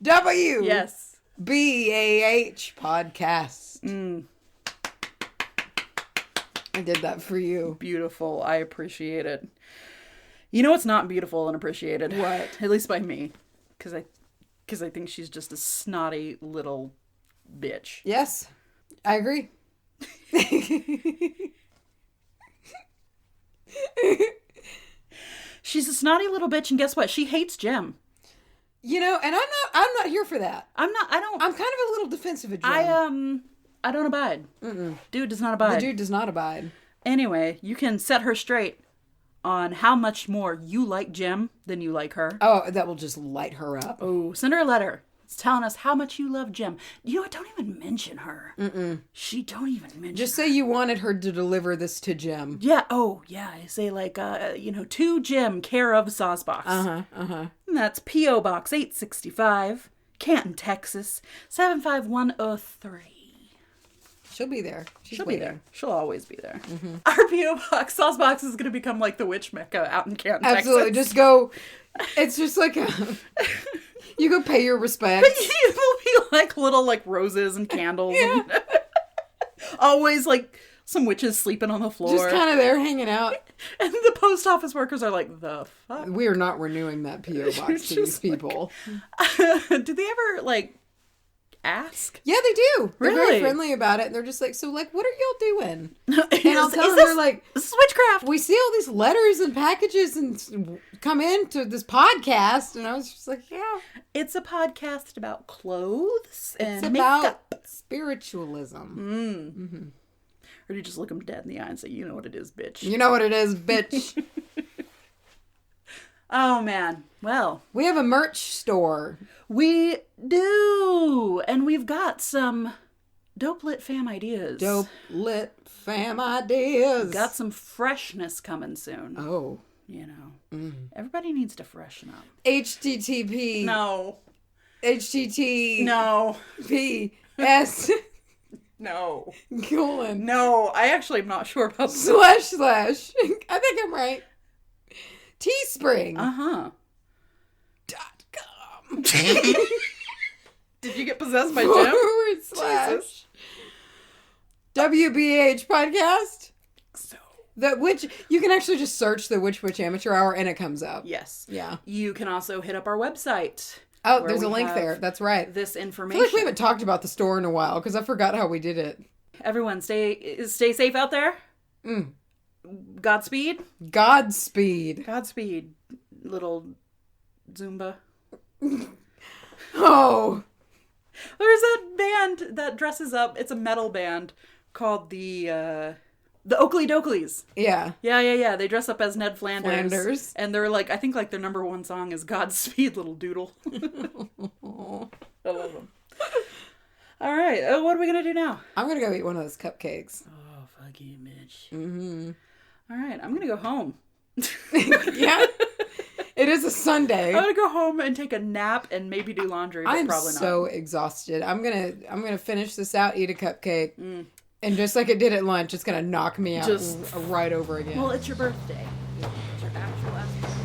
W.
Yes.
BAH podcast. I did that for you.
Beautiful. I appreciate it. You know what's not beautiful and appreciated?
What?
At least by me. Because I think she's just a snotty little bitch.
Yes. I agree.
She's a snotty little bitch, and guess what? She hates Jem.
You know, and I'm not here for that.
I'm kind
of a little defensive of Jem.
I don't abide.
Mm-mm.
Dude does not abide.
The dude does not abide.
Anyway, you can set her straight on how much more you like Jem than you like her.
Oh, that will just light her up.
Oh, send her a letter. It's telling us how much you love Jem. You know what? Don't even mention her. She don't even mention
Just
her.
say you wanted her to deliver this to Jem.
Yeah. Oh, yeah. I say like, to Jem, care of Saucebox. And that's P.O. Box 865, Canton, Texas, 75103.
She'll be there.
She'll be there. She'll always be there. Our P.O. Box, Saucebox, is going to become like the witch mecca out in Canton,
Absolutely.
Texas.
Just go. It's just like you go pay your respects.
It'll be like little like roses and candles.
Yeah.
And always like some witches sleeping on the floor.
Just kind of there hanging out.
And the post office workers are like, the fuck?
We are not renewing that P.O. box to these people.
Do they ever like ask?
Yeah, they do. They're
Really?
very friendly about it. And they're just like, so like, what are y'all doing?
And
I'll tell them, they're like,
this is witchcraft.
we see all these letters and packages and come into this podcast. And I was just like, yeah.
It's a podcast about clothes and
It's
makeup.
about spiritualism.
Or do you just look them dead in the eye and say, you know what it is, bitch?
You know what it is, bitch.
Oh, man. Well,
We have a merch store.
we do. And we've got some dope lit fam ideas.
Dope lit fam ideas.
Got some freshness coming soon.
Oh.
You know. Everybody needs to freshen up.
HTTP.
No.
HTT.
No.
PS.
No.
Colon.
No. I actually am not sure about this.
/ I think I'm right. Teespring.
Uh-huh.
.com.
Did you get possessed by Jim?
/ WBH podcast.
So.
The witch. You can actually just search the Witch Amateur Hour and it comes up.
Yes.
Yeah.
You can also hit up our website.
Oh, there's a link there. That's right.
This
I
information.
feel like we haven't talked about the store in a while because I forgot how we did it.
Everyone, stay safe out there. Godspeed.
Godspeed.
Godspeed, little Zumba.
Oh.
There's a band that dresses up. It's a metal band called the Oakley Dokleys.
Yeah.
Yeah. They dress up as Ned
Flanders.
And they're like, I think like their number one song is Godspeed, Little Doodle. I love them. All right. What are we going to do now?
I'm going to go eat one of those cupcakes.
Oh, fuck you, Mitch.
Mm-hmm.
All right. I'm going to go home.
Yeah. It is a Sunday.
I'm going to go home and take a nap and maybe do laundry, but
I'm
probably
so
not.
exhausted. I'm gonna finish this out, eat a cupcake, and just like it did at lunch, it's gonna knock me out right over again.
Well, it's your birthday. It's your actual last birthday.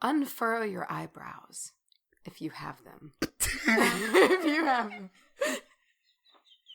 Unfurrow your eyebrows if you have them. If you have them.